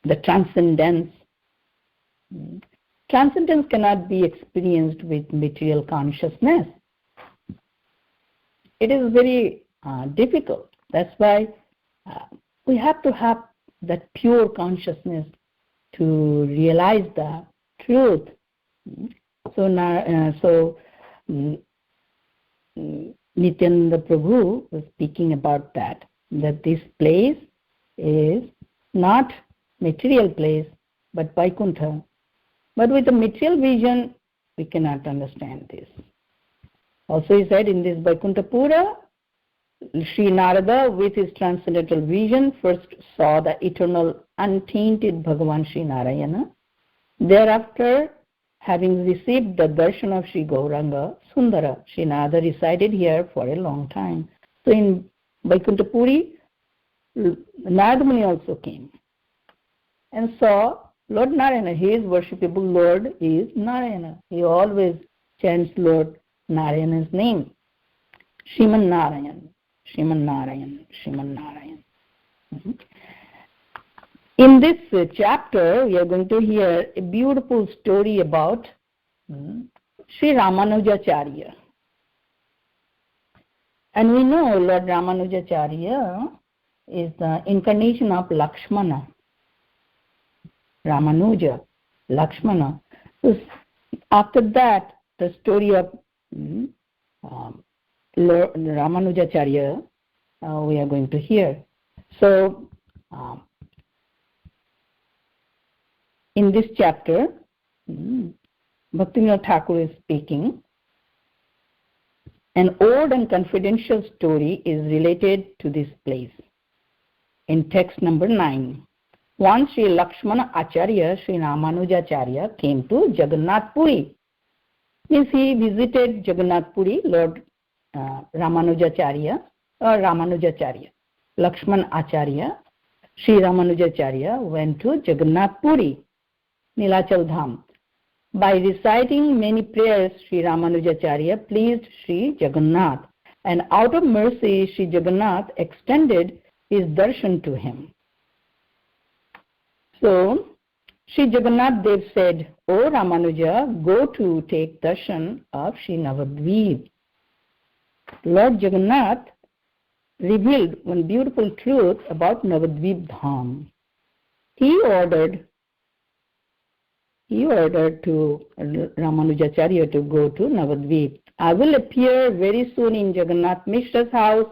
the transcendence. Transcendence cannot be experienced with material consciousness. It is very difficult. That's why we have to have that pure consciousness to realize the truth. So Nityananda Prabhu was speaking about that that this place is not material place but Vaikuntha. But with a material vision, we cannot understand this. Also he said in this Vaikuntapura, Sri Narada with his transcendental vision first saw the eternal untainted Bhagavan Sri Narayana. Thereafter, having received the darshan of Sri Gauranga Sundara, Sri Narada resided here for a long time. So in Vaikuntapuri, Narada Muni also came and saw Lord Narayana. His worshipable Lord is Narayana. He always chants Lord Narayana's name. Shriman Narayan, Shriman Narayan, Shriman Narayan. In this chapter, we are going to hear a beautiful story about Sri Ramanujacharya. And we know Lord Ramanujacharya is the incarnation of Lakshmana. Ramanuja, Lakshmana. So after that, the story of Lord Ramanujacharya we are going to hear. So in this chapter, Bhaktivinoda Thakur is speaking. An old and confidential story is related to this place. In text number 9, once Sri Lakshmana Acharya, Sri Ramanujacharya came to Jagannath Puri. Means he visited Jagannath Puri, Lord Ramanujacharya, or Ramanujacharya. Lakshmana Acharya, Sri Ramanujacharya went to Jagannath Puri, Nilachal Dham. By reciting many prayers, Sri Ramanujacharya pleased Sri Jagannath, and out of mercy, Sri Jagannath extended his darshan to him. So, Sri Jagannath Dev said, O Ramanuja, go to take darshan of Sri Navadvipa. Lord Jagannath revealed one beautiful truth about Navadvipa Dham. He ordered to Ramanujacharya to go to Navadvipa. I will appear very soon in Jagannath Mishra's house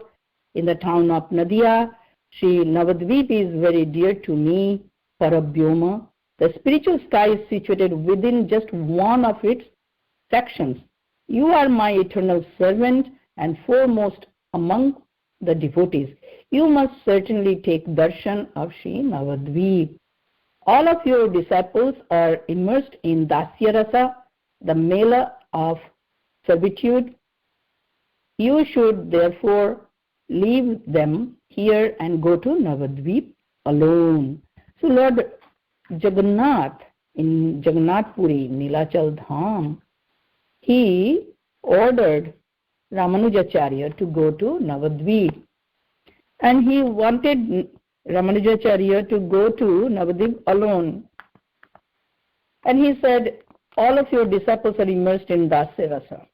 in the town of Nadia. Sri Navadvipa is very dear to me, Parabhyoma. The spiritual sky is situated within just one of its sections. You are my eternal servant and foremost among the devotees. You must certainly take darshan of Sri Navadvipa. All of your disciples are immersed in Dasya Rasa, the mela of servitude. You should therefore leave them here and go to Navadvipa alone. So Lord Jagannath in Jagannath Puri, Nilachal Dham, he ordered Ramanujacharya to go to Navadvipa. And he wanted Ramanujacharya to go to Navadvipa alone. And he said, all of your disciples are immersed in Dasya Rasa.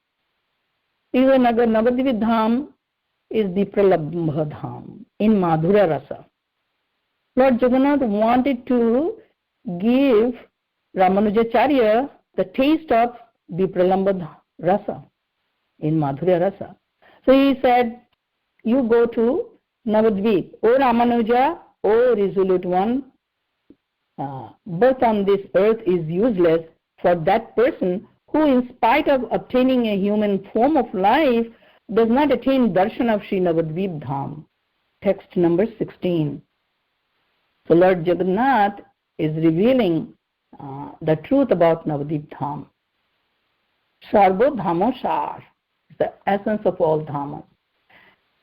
Even Navadvipa Dham is the Pralambha Dham in Madhura Rasa. Lord Jagannath wanted to give Ramanujacharya the taste of the Pralambha Rasa in Madhura Rasa. So he said, you go to Navadvipa. O Ramanuja, O resolute one, birth on this earth is useless for that person who, in spite of obtaining a human form of life, does not attain darshan of Sri Navadvipa Dham. Text number 16. So Lord Jagannath is revealing the truth about Navadvipa Dham. Sarvo Dhamo Sar, the essence of all Dhamas.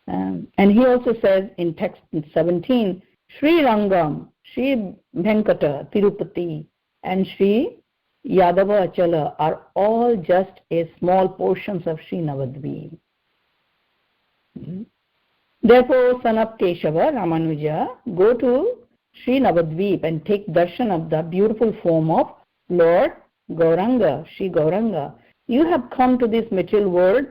And he also says in text 17, Sri Rangam, Sri Venkata, Tirupati, and Sri Yadava Achala are all just a small portions of Sri Navadvipa. Therefore, son of Keshava, Ramanuja, go to Sri Navadvipa and take darshan of the beautiful form of Lord Gauranga, Sri Gauranga. You have come to this material world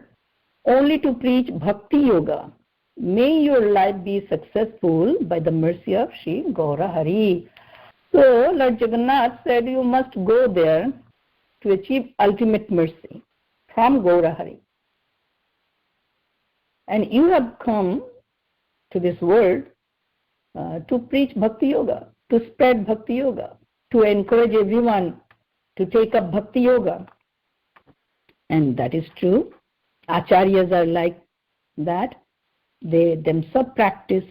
only to preach Bhakti Yoga. May your life be successful by the mercy of Sri Gaura Hari. So Lord Jagannath said you must go there to achieve ultimate mercy from Gaura Hari. And you have come to this world to preach Bhakti Yoga, to spread Bhakti Yoga, to encourage everyone to take up Bhakti Yoga. And that is true. Acharyas are like that. They themselves practice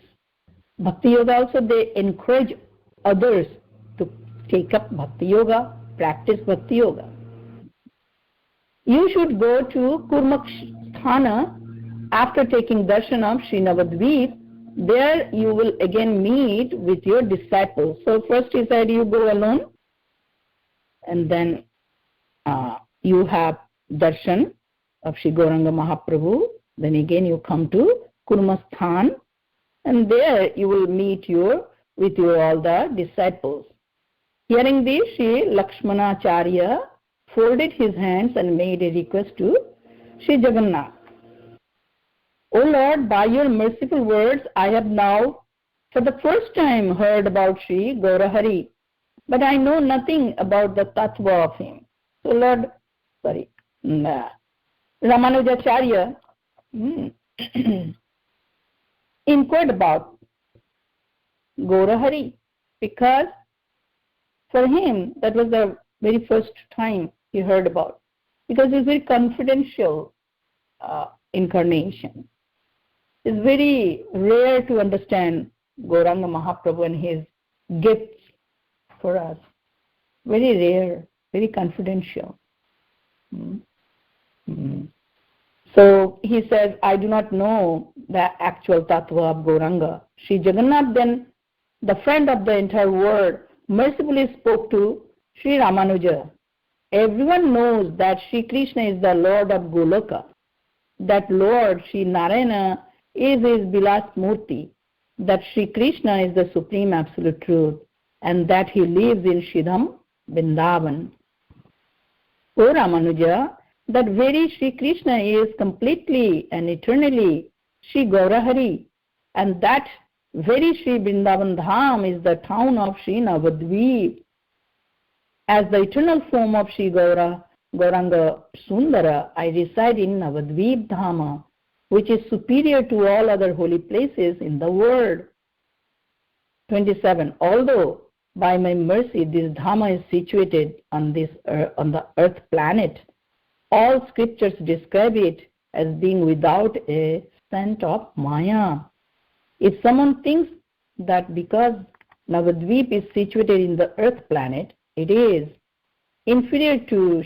Bhakti Yoga also. They encourage others to take up Bhakti Yoga, practice Bhakti Yoga. You should go to Kurmaksthana after taking darshan of Sri Navadvipa. There you will again meet with your disciples. So first he said you go alone, and then you have darshan of Sri Gauranga Mahaprabhu. Then again you come to Kurmasthan, and there you will meet with all the disciples. Hearing this, Sri Lakshmanacharya folded his hands and made a request to Sri Jagannath. O Lord, by your merciful words, I have now for the first time heard about Sri Gaurahari, but I know nothing about the tattva of him. So Ramanujacharya inquired about Gaurahari, because for him that was the very first time he heard about, because it's very confidential incarnation. It's very rare to understand Gauranga Mahaprabhu and his gifts for us. Very rare, very confidential. So he says, I do not know the actual tattva of Gauranga. Sri Jagannath, then the friend of the entire world, mercifully spoke to Sri Ramanuja. Everyone knows that Sri Krishna is the Lord of Goloka, that Lord Sri Narayana is his Vilas Murti, that Sri Krishna is the Supreme Absolute Truth, and that he lives in Dham, Vrindavan. O Ramanuja, that very Sri Krishna is completely and eternally Sri Gaurahari, and that very Sri Vrindavan Dham is the town of Sri Navadvipa. As the eternal form of Sri Gauranga Sundara, I reside in Navadvipa Dhama, which is superior to all other holy places in the world. 27. Although by my mercy this Dhama is situated on the earth planet, all scriptures describe it as being without a scent of Maya. If someone thinks that because Navadvipa is situated in the earth planet, it is inferior to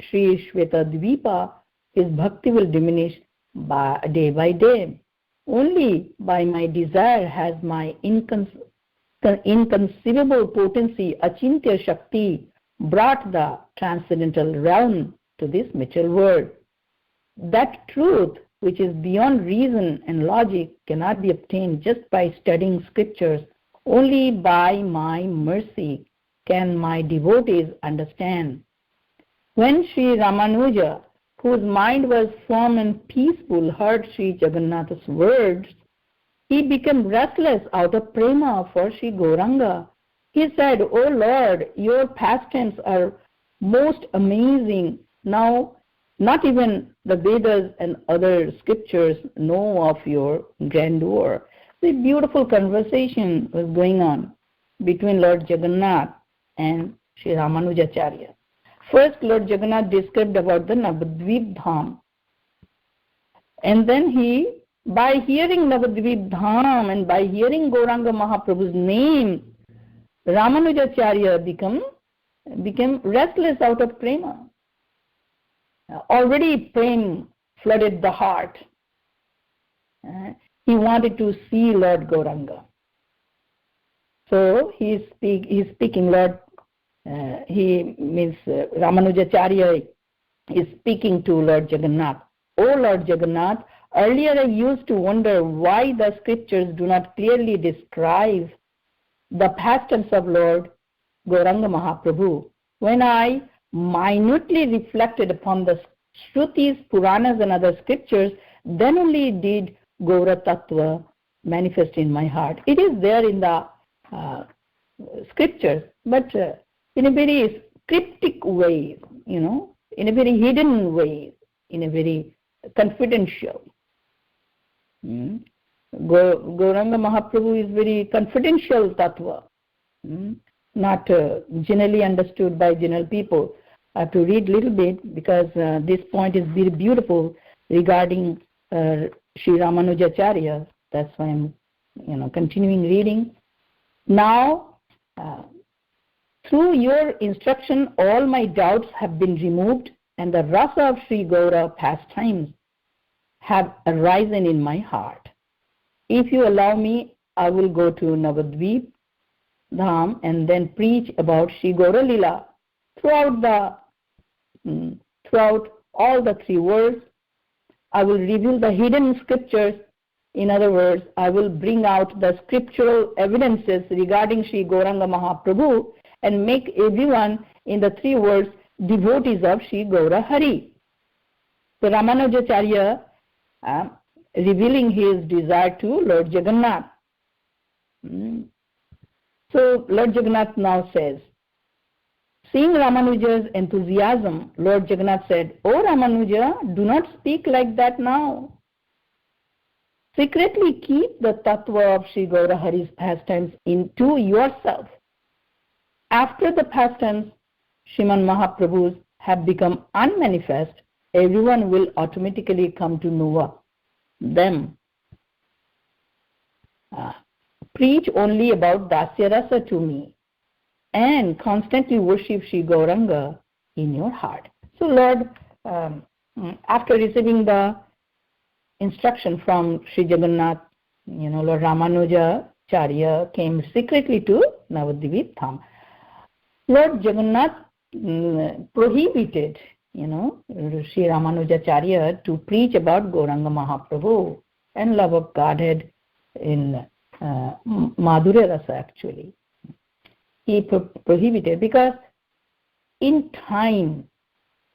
Sri Shvetadvipa, his bhakti will diminish day by day. Only by my desire has my inconceivable potency, Achintya Shakti, brought the transcendental realm to this material world. That truth, which is beyond reason and logic, cannot be obtained just by studying scriptures. Only by my mercy can my devotees understand. When Sri Ramanuja, whose mind was firm and peaceful, heard Sri Jagannath's words, he became restless out of prema for Sri Gauranga. He said, O Lord, your pastimes are most amazing. Now, not even the Vedas and other scriptures know of your grandeur. A beautiful conversation was going on between Lord Jagannath and Sri Ramanujacharya. First, Lord Jagannath described about the Navadvipa Dham. And then by hearing Navadvipa Dham and by hearing Gauranga Mahaprabhu's name, Ramanujacharya became restless out of prema. Already prema flooded the heart. He wanted to see Lord Gauranga. So he is speaking, Ramanujacharya is speaking to Lord Jagannath. O Lord Jagannath, earlier I used to wonder why the scriptures do not clearly describe the pastimes of Lord Gauranga Mahaprabhu. When I minutely reflected upon the Shrutis, Puranas and other scriptures, then only did Gaura Tattva manifest in my heart. It is there in the scriptures, but in a very cryptic way, in a very hidden way, in a very confidential. Gauranga Mahaprabhu is very confidential tattva, not generally understood by general people. I have to read a little bit because this point is very beautiful regarding Sri Ramanujacharya. That's why I'm continuing reading. Now, through your instruction, all my doubts have been removed, and the rasa of Sri Gaura pastimes have arisen in my heart. If you allow me, I will go to Navadvipa, Dham, and then preach about Sri Gaura Lila throughout all the 3 worlds. I will reveal the hidden scriptures. In other words, I will bring out the scriptural evidences regarding Sri Gauranga Mahaprabhu and make everyone in the 3 worlds devotees of Sri Gaura Hari. So Ramanujacharya revealing his desire to Lord Jagannath. So Lord Jagannath now says, seeing Ramanuja's enthusiasm, Lord Jagannath said, "O Ramanuja, do not speak like that now. Secretly keep the tattva of Sri Gaura Hari's pastimes into yourself. After the pastimes, Sriman Mahaprabhus have become unmanifest, everyone will automatically come to know them. Preach only about Dasya Rasa to me and constantly worship Sri Gauranga in your heart." So Lord, after receiving the instruction from Sri Jagannath, Lord Ramanujacharya came secretly to Navadvipa Dham. Lord Jagannath prohibited, Sri Ramanujacharya to preach about Gauranga Mahaprabhu and love of Godhead in Madhurya Rasa actually. He prohibited because in time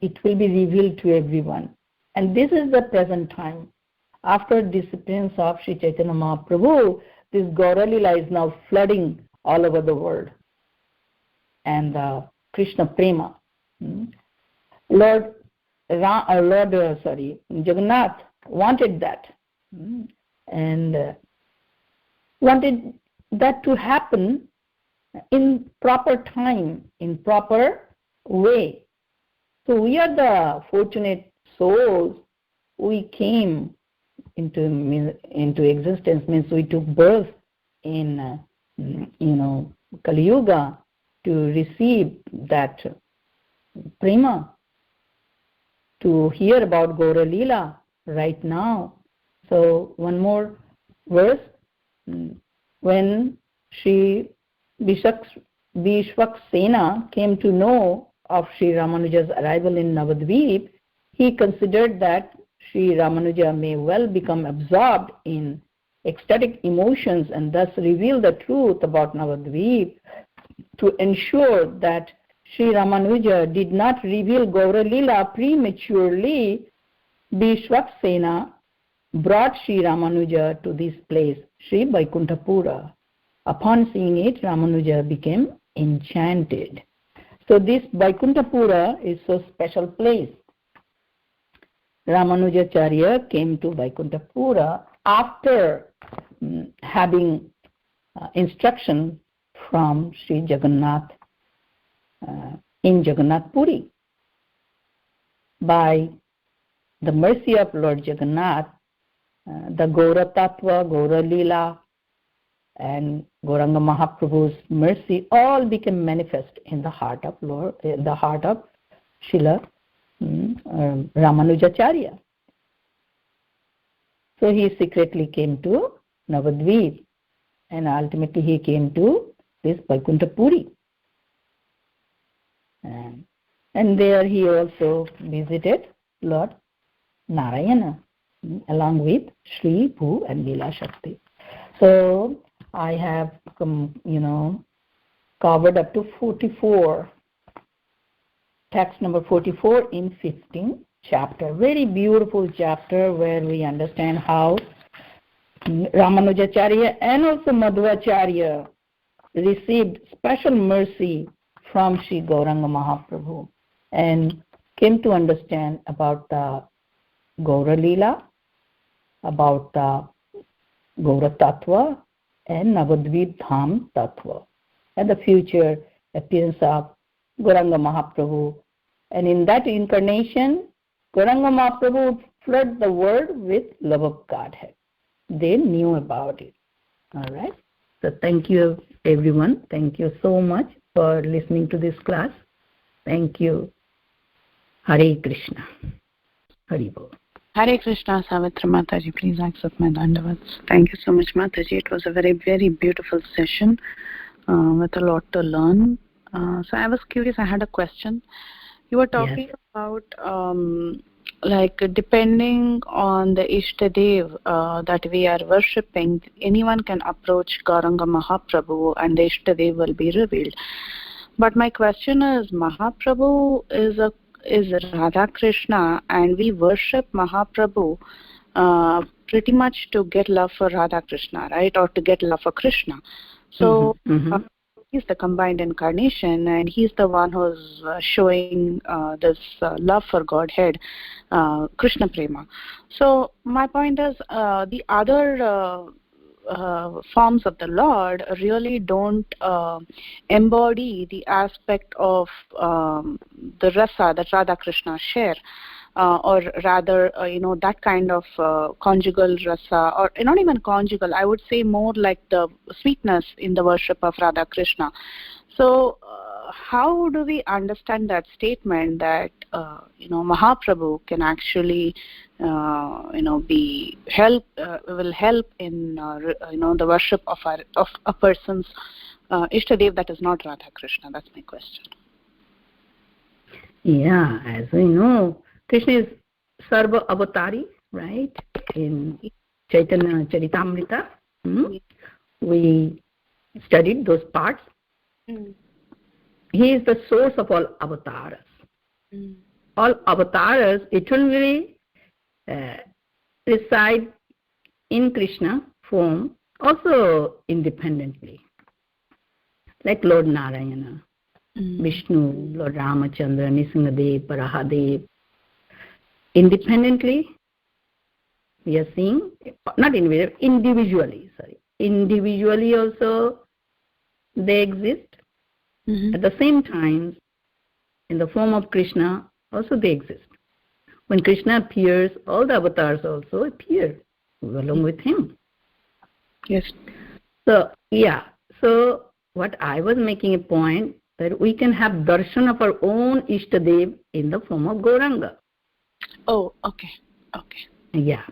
it will be revealed to everyone. And this is the present time. After disappearance of Sri Chaitanya Mahaprabhu, this Gaura Lila is now flooding all over the world. And Krishna Prema. Lord Jagannath wanted that. And wanted that to happen in proper time, in proper way. So we are the fortunate souls. We came into existence, means we took birth in Kali Yuga to receive that prema, to hear about Gaura Lila right now. So one more verse. When Sri Vishwaksena came to know of Sri Ramanuja's arrival in Navadvipa, he considered that Sri Ramanuja may well become absorbed in ecstatic emotions and thus reveal the truth about Navadvipa. To ensure that Sri Ramanuja did not reveal Gaura Lila prematurely, Vishwaksena brought Sri Ramanuja to this place, Sri Vaikuntapura. Upon seeing it, Ramanuja became enchanted. So this Vaikuntapura is a special place. Ramanujacharya came to Vaikuntapura after having instruction from Sri Jagannath in Jagannath Puri. By the mercy of Lord Jagannath, the Gaura Tattva, Gaura Lila, and Gauranga Mahaprabhu's mercy all became manifest in the heart of Srila Ramanujacharya. So he secretly came to Navadvipa, and ultimately he came to this Vaikuntapuri. And there he also visited Lord Narayana along with Sri Bhu and Leela Shakti. So I have covered up to 44, text number 44 in 15th chapter. Very beautiful chapter where we understand how Ramanujacharya and also Madhvacharya received special mercy from Sri Gauranga Mahaprabhu and came to understand about the Gaura Lila, about the Gaura Tattva and Navadvipa Dham Tattva, and the future appearance of Gauranga Mahaprabhu. And in that incarnation, Gauranga Mahaprabhu flood the world with love of Godhead. They knew about it. All right. So thank you, everyone. Thank you so much for listening to this class. Thank you. Hare Krishna. Hari Bol. Hare Krishna, Savitri Mataji. Please accept my dandavats. Thank you so much, Mataji. It was a very, very beautiful session with a lot to learn. So I was curious. I had a question. You were talking about like depending on the Ishtadev that we are worshipping, anyone can approach Gauranga Mahaprabhu and the Ishtadev will be revealed. But my question is, Mahaprabhu is Radha Krishna, and we worship Mahaprabhu pretty much to get love for Radha Krishna, right? Or to get love for Krishna. So he's the combined incarnation, and he's the one who's showing this love for Godhead, Krishna Prema. So my point is, the other forms of the Lord really don't embody the aspect of the rasa that Radha Krishna share, or rather, that kind of conjugal rasa, or not even conjugal, I would say more like the sweetness in the worship of Radha Krishna. So how do we understand that statement that Mahaprabhu can actually will help in the worship of a person's Ishtadev that is not Radha Krishna? That's my question. Yeah, as we know, Krishna is Sarva Avatari, right? In Chaitanya Charitamrita, we studied those parts. He is the source of all avatars. All avatars eternally reside in Krishna form, also independently, like Lord Narayana, Vishnu, Lord Ramachandra, Nisingadev, Parahadev. Independently, we are seeing, not individually, individually also they exist. At the same time, in the form of Krishna, also they exist. When Krishna appears, all the avatars also appear along with him. Yes. So, so what I was making a point, that we can have darshan of our own Ishtadev in the form of Gauranga. Oh, okay. Yeah.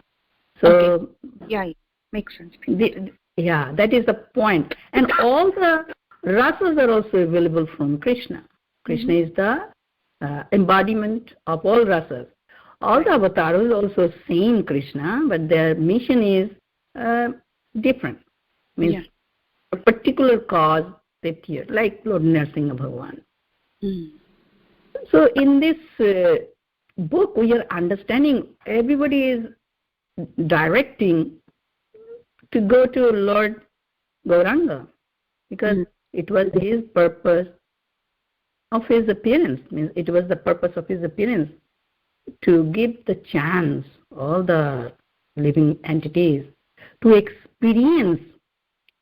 So, yeah, makes sense. That is the point. And all the rasas are also available from Krishna. Krishna is the embodiment of all rasas. All the avatars also same Krishna, but their mission is different. Means a particular cause they appear, like Lord Narsingha Bhagavan. So in this book, we are understanding everybody is directing to go to Lord Gauranga, because it was his purpose of his appearance. Means it was the purpose of his appearance to give the chance all the living entities to experience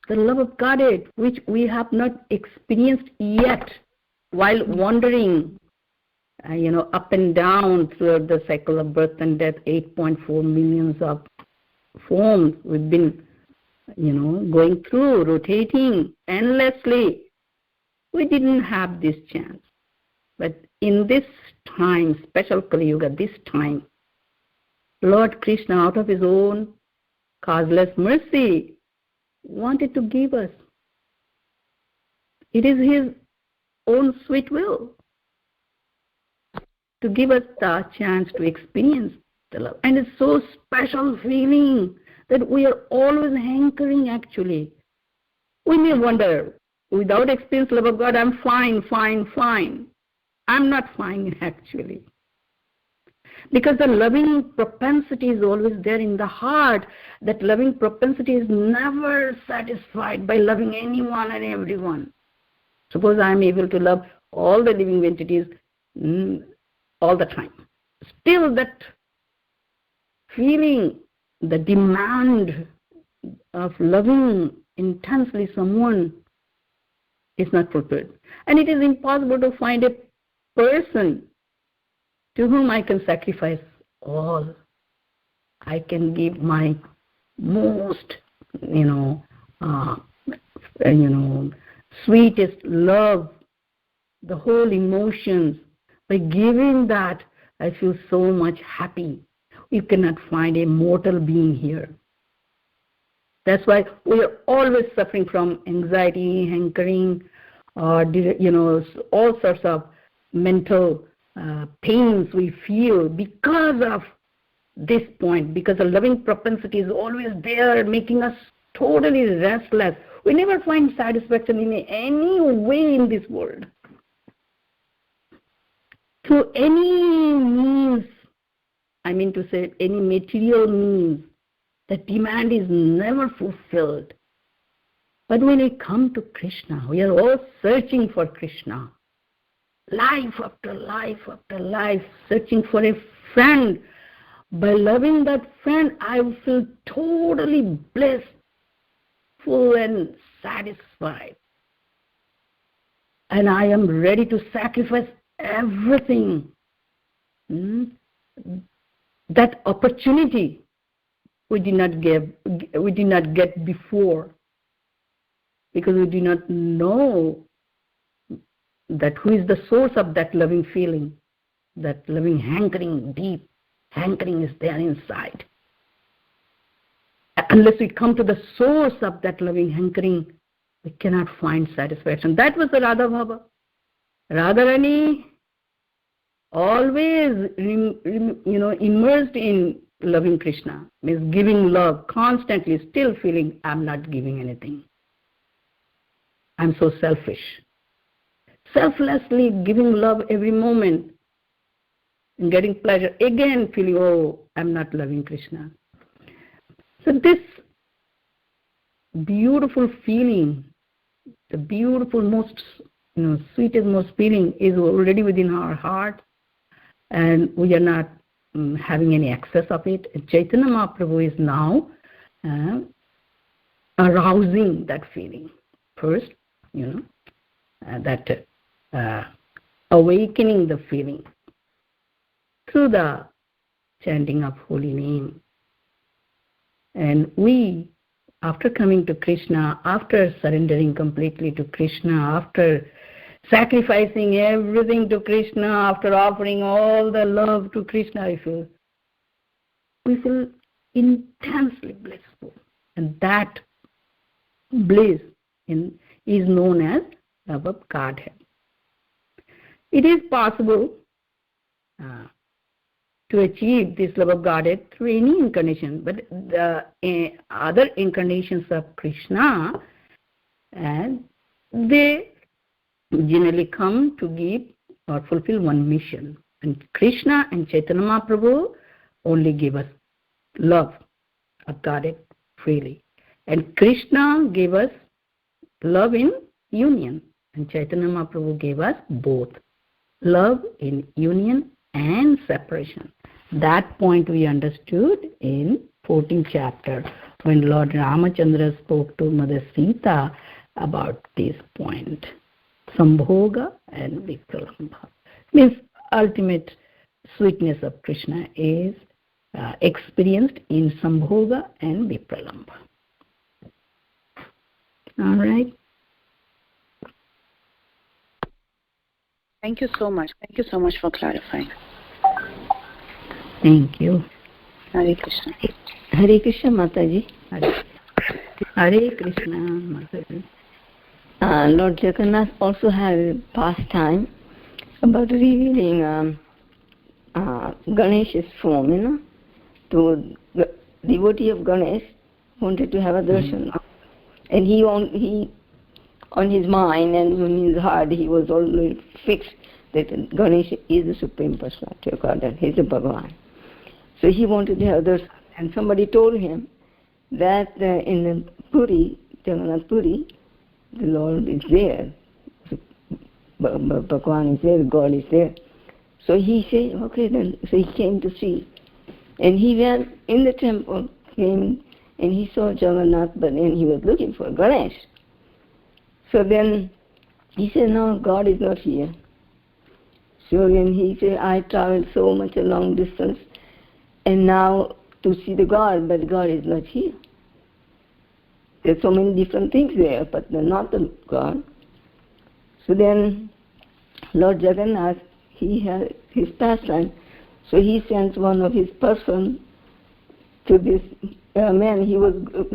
the love of Godhead, which we have not experienced yet while wandering up and down throughout the cycle of birth and death, 8.4 millions of forms we've been going through, rotating endlessly. We didn't have this chance. But in this time, special Kali Yuga, this time, Lord Krishna, out of his own causeless mercy, wanted to give us. It is his own sweet will to give us the chance to experience the love. And it's so special feeling that we are always hankering actually. We may wonder, without experience love of God, I'm fine. I'm not fine actually. Because the loving propensity is always there in the heart. That loving propensity is never satisfied by loving anyone and everyone. Suppose I am able to love all the living entities all the time. Still that feeling, the demand of loving intensely someone is not fulfilled. And it is impossible to find a person to whom I can sacrifice all. I can give my most, sweetest love, the whole emotions. By giving that, I feel so much happy. You cannot find a mortal being here. That's why we are always suffering from anxiety, hankering, or all sorts of mental pains we feel because of this point, because the loving propensity is always there, making us totally restless. We never find satisfaction in any way in this world. Through any means, I mean to say any material means, the demand is never fulfilled. But when we come to Krishna, we are all searching for Krishna. Life after life after life, searching for a friend. By loving that friend, I feel totally blissed, full and satisfied. And I am ready to sacrifice everything. That opportunity we did not get before, because we do not know that who is the source of that loving feeling, that loving hankering, deep hankering is there inside. Unless we come to the source of that loving hankering, we cannot find satisfaction. That was the Radha Bhava. Radharani always, immersed in loving Krishna, means giving love constantly, still feeling I'm not giving anything. I'm so selfish. Selflessly giving love every moment and getting pleasure, again feeling, oh, I'm not loving Krishna. So this beautiful feeling, the beautiful, most sweetest, most feeling is already within our heart, and we are not having any excess of it. Chaitanya Mahaprabhu is now arousing that feeling. First, that awakening the feeling through the chanting of holy name. And we, after coming to Krishna, after surrendering completely to Krishna, after sacrificing everything to Krishna, after offering all the love to Krishna, we feel intensely blissful. And that bliss is known as love of Godhead. It is possible to achieve this love of Godhead through any incarnation, but the other incarnations of Krishna, and they generally come to give or fulfill one mission. And Krishna and Chaitanya Mahaprabhu only give us love of Godhead freely. And Krishna gave us love in union, and Chaitanya Mahaprabhu gave us both love in union and separation. That point we understood in 14th chapter when Lord Ramachandra spoke to Mother Sita about this point. Sambhoga and Vipralambha. Means ultimate sweetness of Krishna is experienced in Sambhoga and Vipralambha. All right. Thank you so much. Thank you so much for clarifying. Thank you. Hare Krishna. Hare Krishna, Mataji. Hare Krishna, Mataji. Lord Jagannath also had a pastime about revealing Ganesh's form, to the devotee of Ganesh wanted to have a darshan. And he on his mind and in his heart, he was always fixed that Ganesha is the Supreme Personality of Godhead. He is a Bhagavan. So he wanted to have darshan. And somebody told him that in Puri, Jagannath Puri, the Lord is there. Bhagavan is there, God is there. So he said, okay then. So he came to see. And he went in the temple, came and he saw Jagannath, but then he was looking for Ganesh. So then he said, no, God is not here. So then he said, I traveled so much a long distance, and now to see the God, but God is not here. There's so many different things there, but they're not the God. So then Lord Jagannath, he had his pastime, so he sends one of his person to this man. He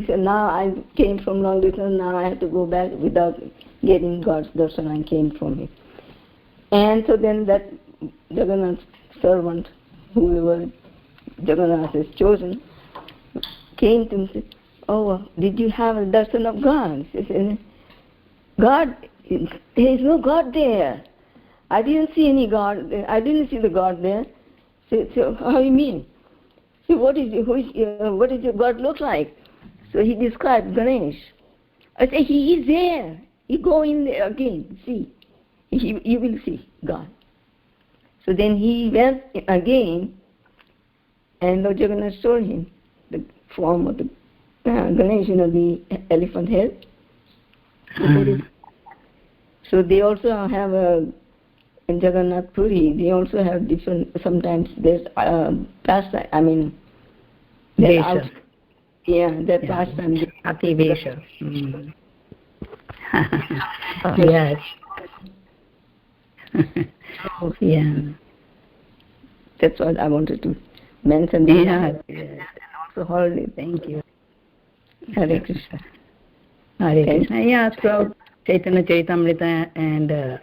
said, now I came from long distance, now I have to go back without getting God's darshan. I came from him. And so then that Jagannath's servant, whoever Jagannath has chosen, came to him and said, oh, did you have a darshan of God? He said, God, there is no God there. I didn't see any God. I didn't see the God there. So how do you mean? So what does your God look like? So he described Ganesh. I said, he is there. You go in there again, see. You will see God. So then he went again, and Lord Jagannath showed him the form of the Ganesh, the elephant head. So they also have in Jagannath Puri, they also have different, sometimes there's pastime, Vesha. pastime. Ati Vesha. Yes. Yeah. That's what I wanted to mention. Yeah. Yes. Also holiday. Thank you. Hare Krishna. Hare Krishna. Yeah, so Chaitanya Charitamrita and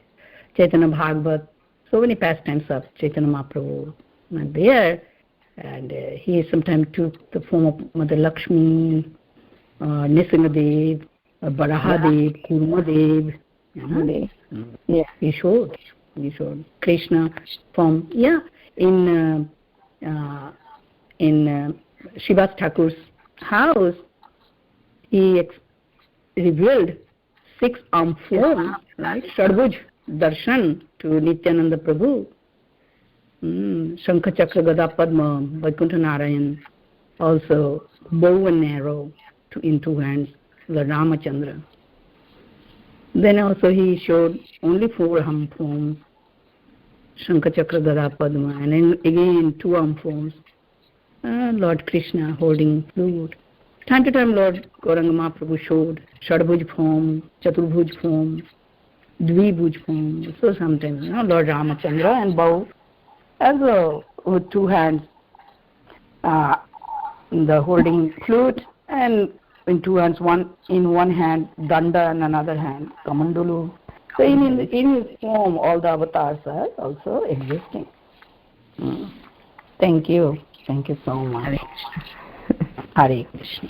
Chaitanya Bhagavat, so many pastimes of Chaitanya Mahaprabhu are there. And he sometimes took the form of Mother Lakshmi, Nisingadev, Barahadev, Kurmadev. Yeah. He showed Krishna from, in Srivas Thakur's house, he revealed 6 arm forms, right? Shadbhuj darshan to Nityananda Prabhu. Shankha Chakra Gada Padma, Vaikuntha Narayan, also bow and arrow in 2 hands, the Ramachandra. Then also he showed only 4 arm forms, Shankha Chakra Gada Padma, and then again 2 arm forms, Lord Krishna holding flute. Time to time Lord Gauranga Mahaprabhu showed Shadbhuj form, Chaturbhuj form, Dvibhuj form. So sometimes, Lord Ramachandra and bow as well with 2 hands, the holding flute, and in 2 hands, in one hand danda and another hand kamandulu. So in his form, all the avatars are also existing. Thank you so much. Hare Krishna.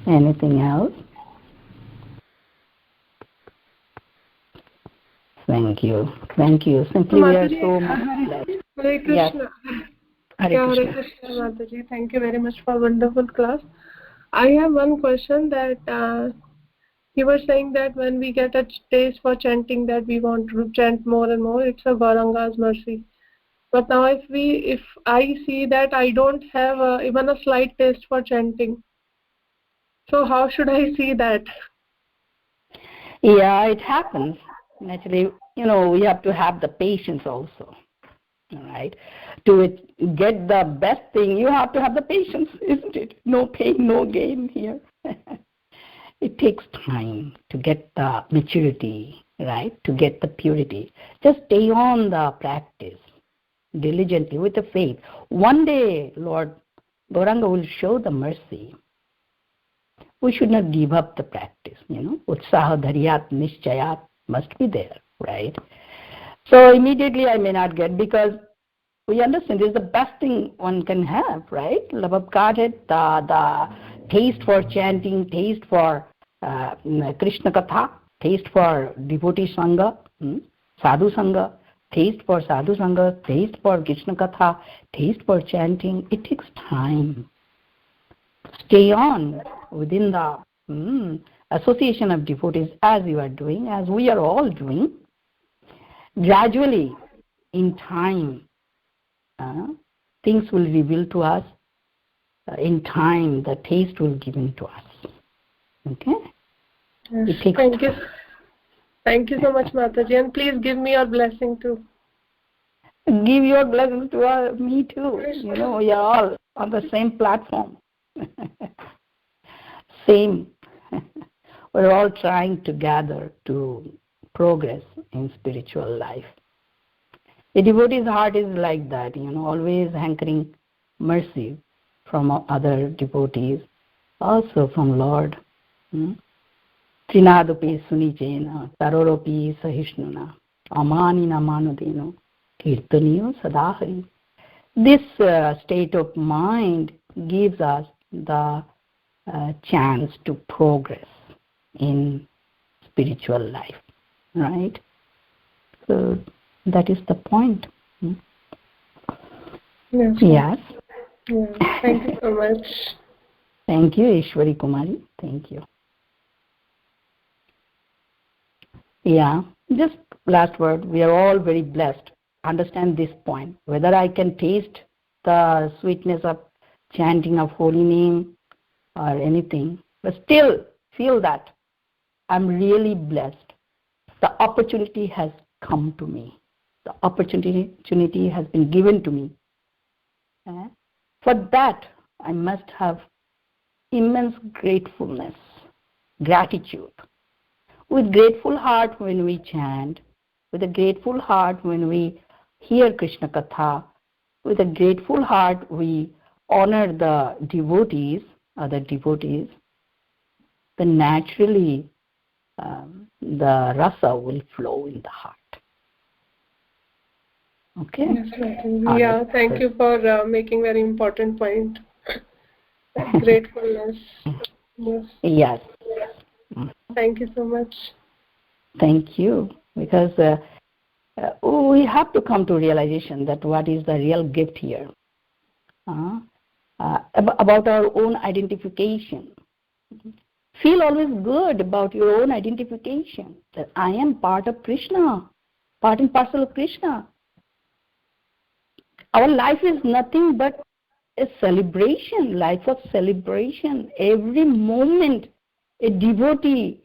Anything else? Thank you. Simply we are so much blessed. Hare Krishna. Yes. Hare Krishna, Mataji. Thank you very much for wonderful class. I have one question that you were saying that when we get a taste for chanting that we want to chant more and more, it's a Gauranga's mercy. But now if I see that I don't have even a slight taste for chanting, so how should I see that? Yeah, it happens. Naturally, we have to have the patience also. All right. To get the best thing, you have to have the patience, isn't it? No pain, no gain here. It takes time to get the maturity, right? To get the purity. Just stay on the practice diligently with the faith. One day, Lord Gauranga will show the mercy. We should not give up the practice, Utsaha dharyat nischayat must be there, right? So immediately I may not get, because we understand this is the best thing one can have, right? Lababkaret, the taste for chanting, taste for Krishna Katha, taste for devotee Sangha, Sadhu Sangha, taste for Sadhu Sangha, taste for Krishna Katha, taste for chanting. It takes time. Stay on within the association of devotees as you are doing, as we are all doing. Gradually, in time, things will reveal to us. In time, the taste will given to us. Okay? Yes. It takes Thank you. Thank you so much, Mataji. And please give me your blessing too. Give your blessings to me too. You know, we are all on the same platform. Same. We're all trying together to progress in spiritual life. The devotee's heart is like that, you know, always hankering mercy from other devotees, also from Lord. Trinadopi sunichena, taroropi sahishnuna, amanina manudino, kirtaniyo sadahari. This state of mind gives us the chance to progress in spiritual life, right? So that is the point. Yes. Yes. Yeah. Thank you so much. Thank you, Ishwari Kumari. Thank you. Yeah, just last word. We are all very blessed. Understand this point. Whether I can taste the sweetness of chanting of holy name or anything, but still feel that I'm really blessed. The opportunity has come to me. The opportunity has been given to me. For that, I must have immense gratefulness, gratitude. With grateful heart when we chant, with a grateful heart when we hear Krishna Katha, with a grateful heart we honor the devotees, other devotees, then naturally the rasa will flow in the heart. Okay? Yes, yeah, thank you for making very important point. Gratefulness. Yes. Yes. Thank you so much. Thank you. Because we have to come to realization that what is the real gift here. About our own identification. Feel always good about your own identification, that I am part of Krishna, part and parcel of Krishna. Our life is nothing but a celebration, life of celebration. Every moment a devotee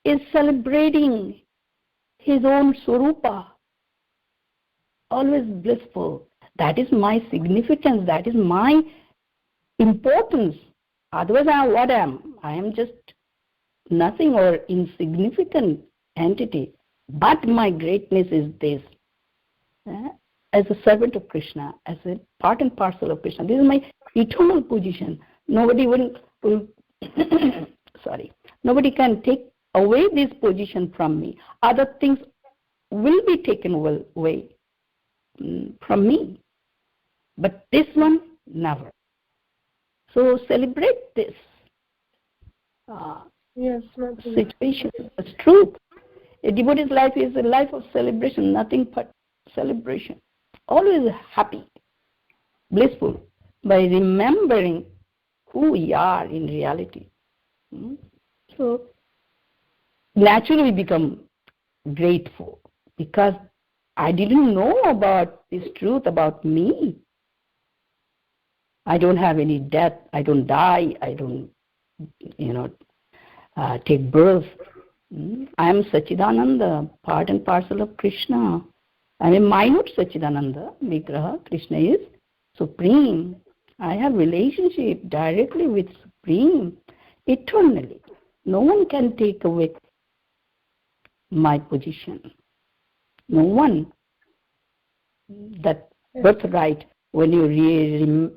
is celebrating his own Swarupa, always blissful. That is my significance, that is my importance. Otherwise, what I am? I am just nothing or insignificant entity. But my greatness is this. As a servant of Krishna, as a part and parcel of Krishna. This is my eternal position. Nobody will nobody can take away this position from me. Other things will be taken away from me. But this one, never. So celebrate this situation. It's truth. A devotee's life is a life of celebration, nothing but celebration. Always happy, blissful, by remembering who we are in reality. So naturally we become grateful because I didn't know about this truth about me. I don't have any death. I don't die. I don't, take birth. I am Sachidananda, part and parcel of Krishna. I am a minute Sachidananda, Vigraha. Krishna is supreme. I have relationship directly with Supreme, eternally. No one can take away my position. No one. That birthright, when you realize,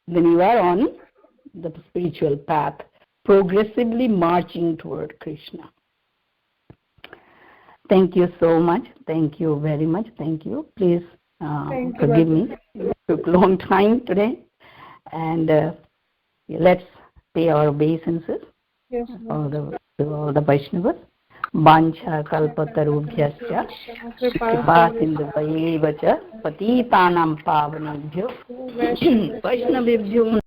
then you are on the spiritual path, progressively marching toward Krishna. Thank you so much. Thank you very much. Thank you. Please forgive me. It took a long time today. And let's pay our obeisances to all the Vaishnavas. Vancha kalpatarubhyascha kripa sindhuvaiva cha patitanam pavanebhyo vaishnavebhyo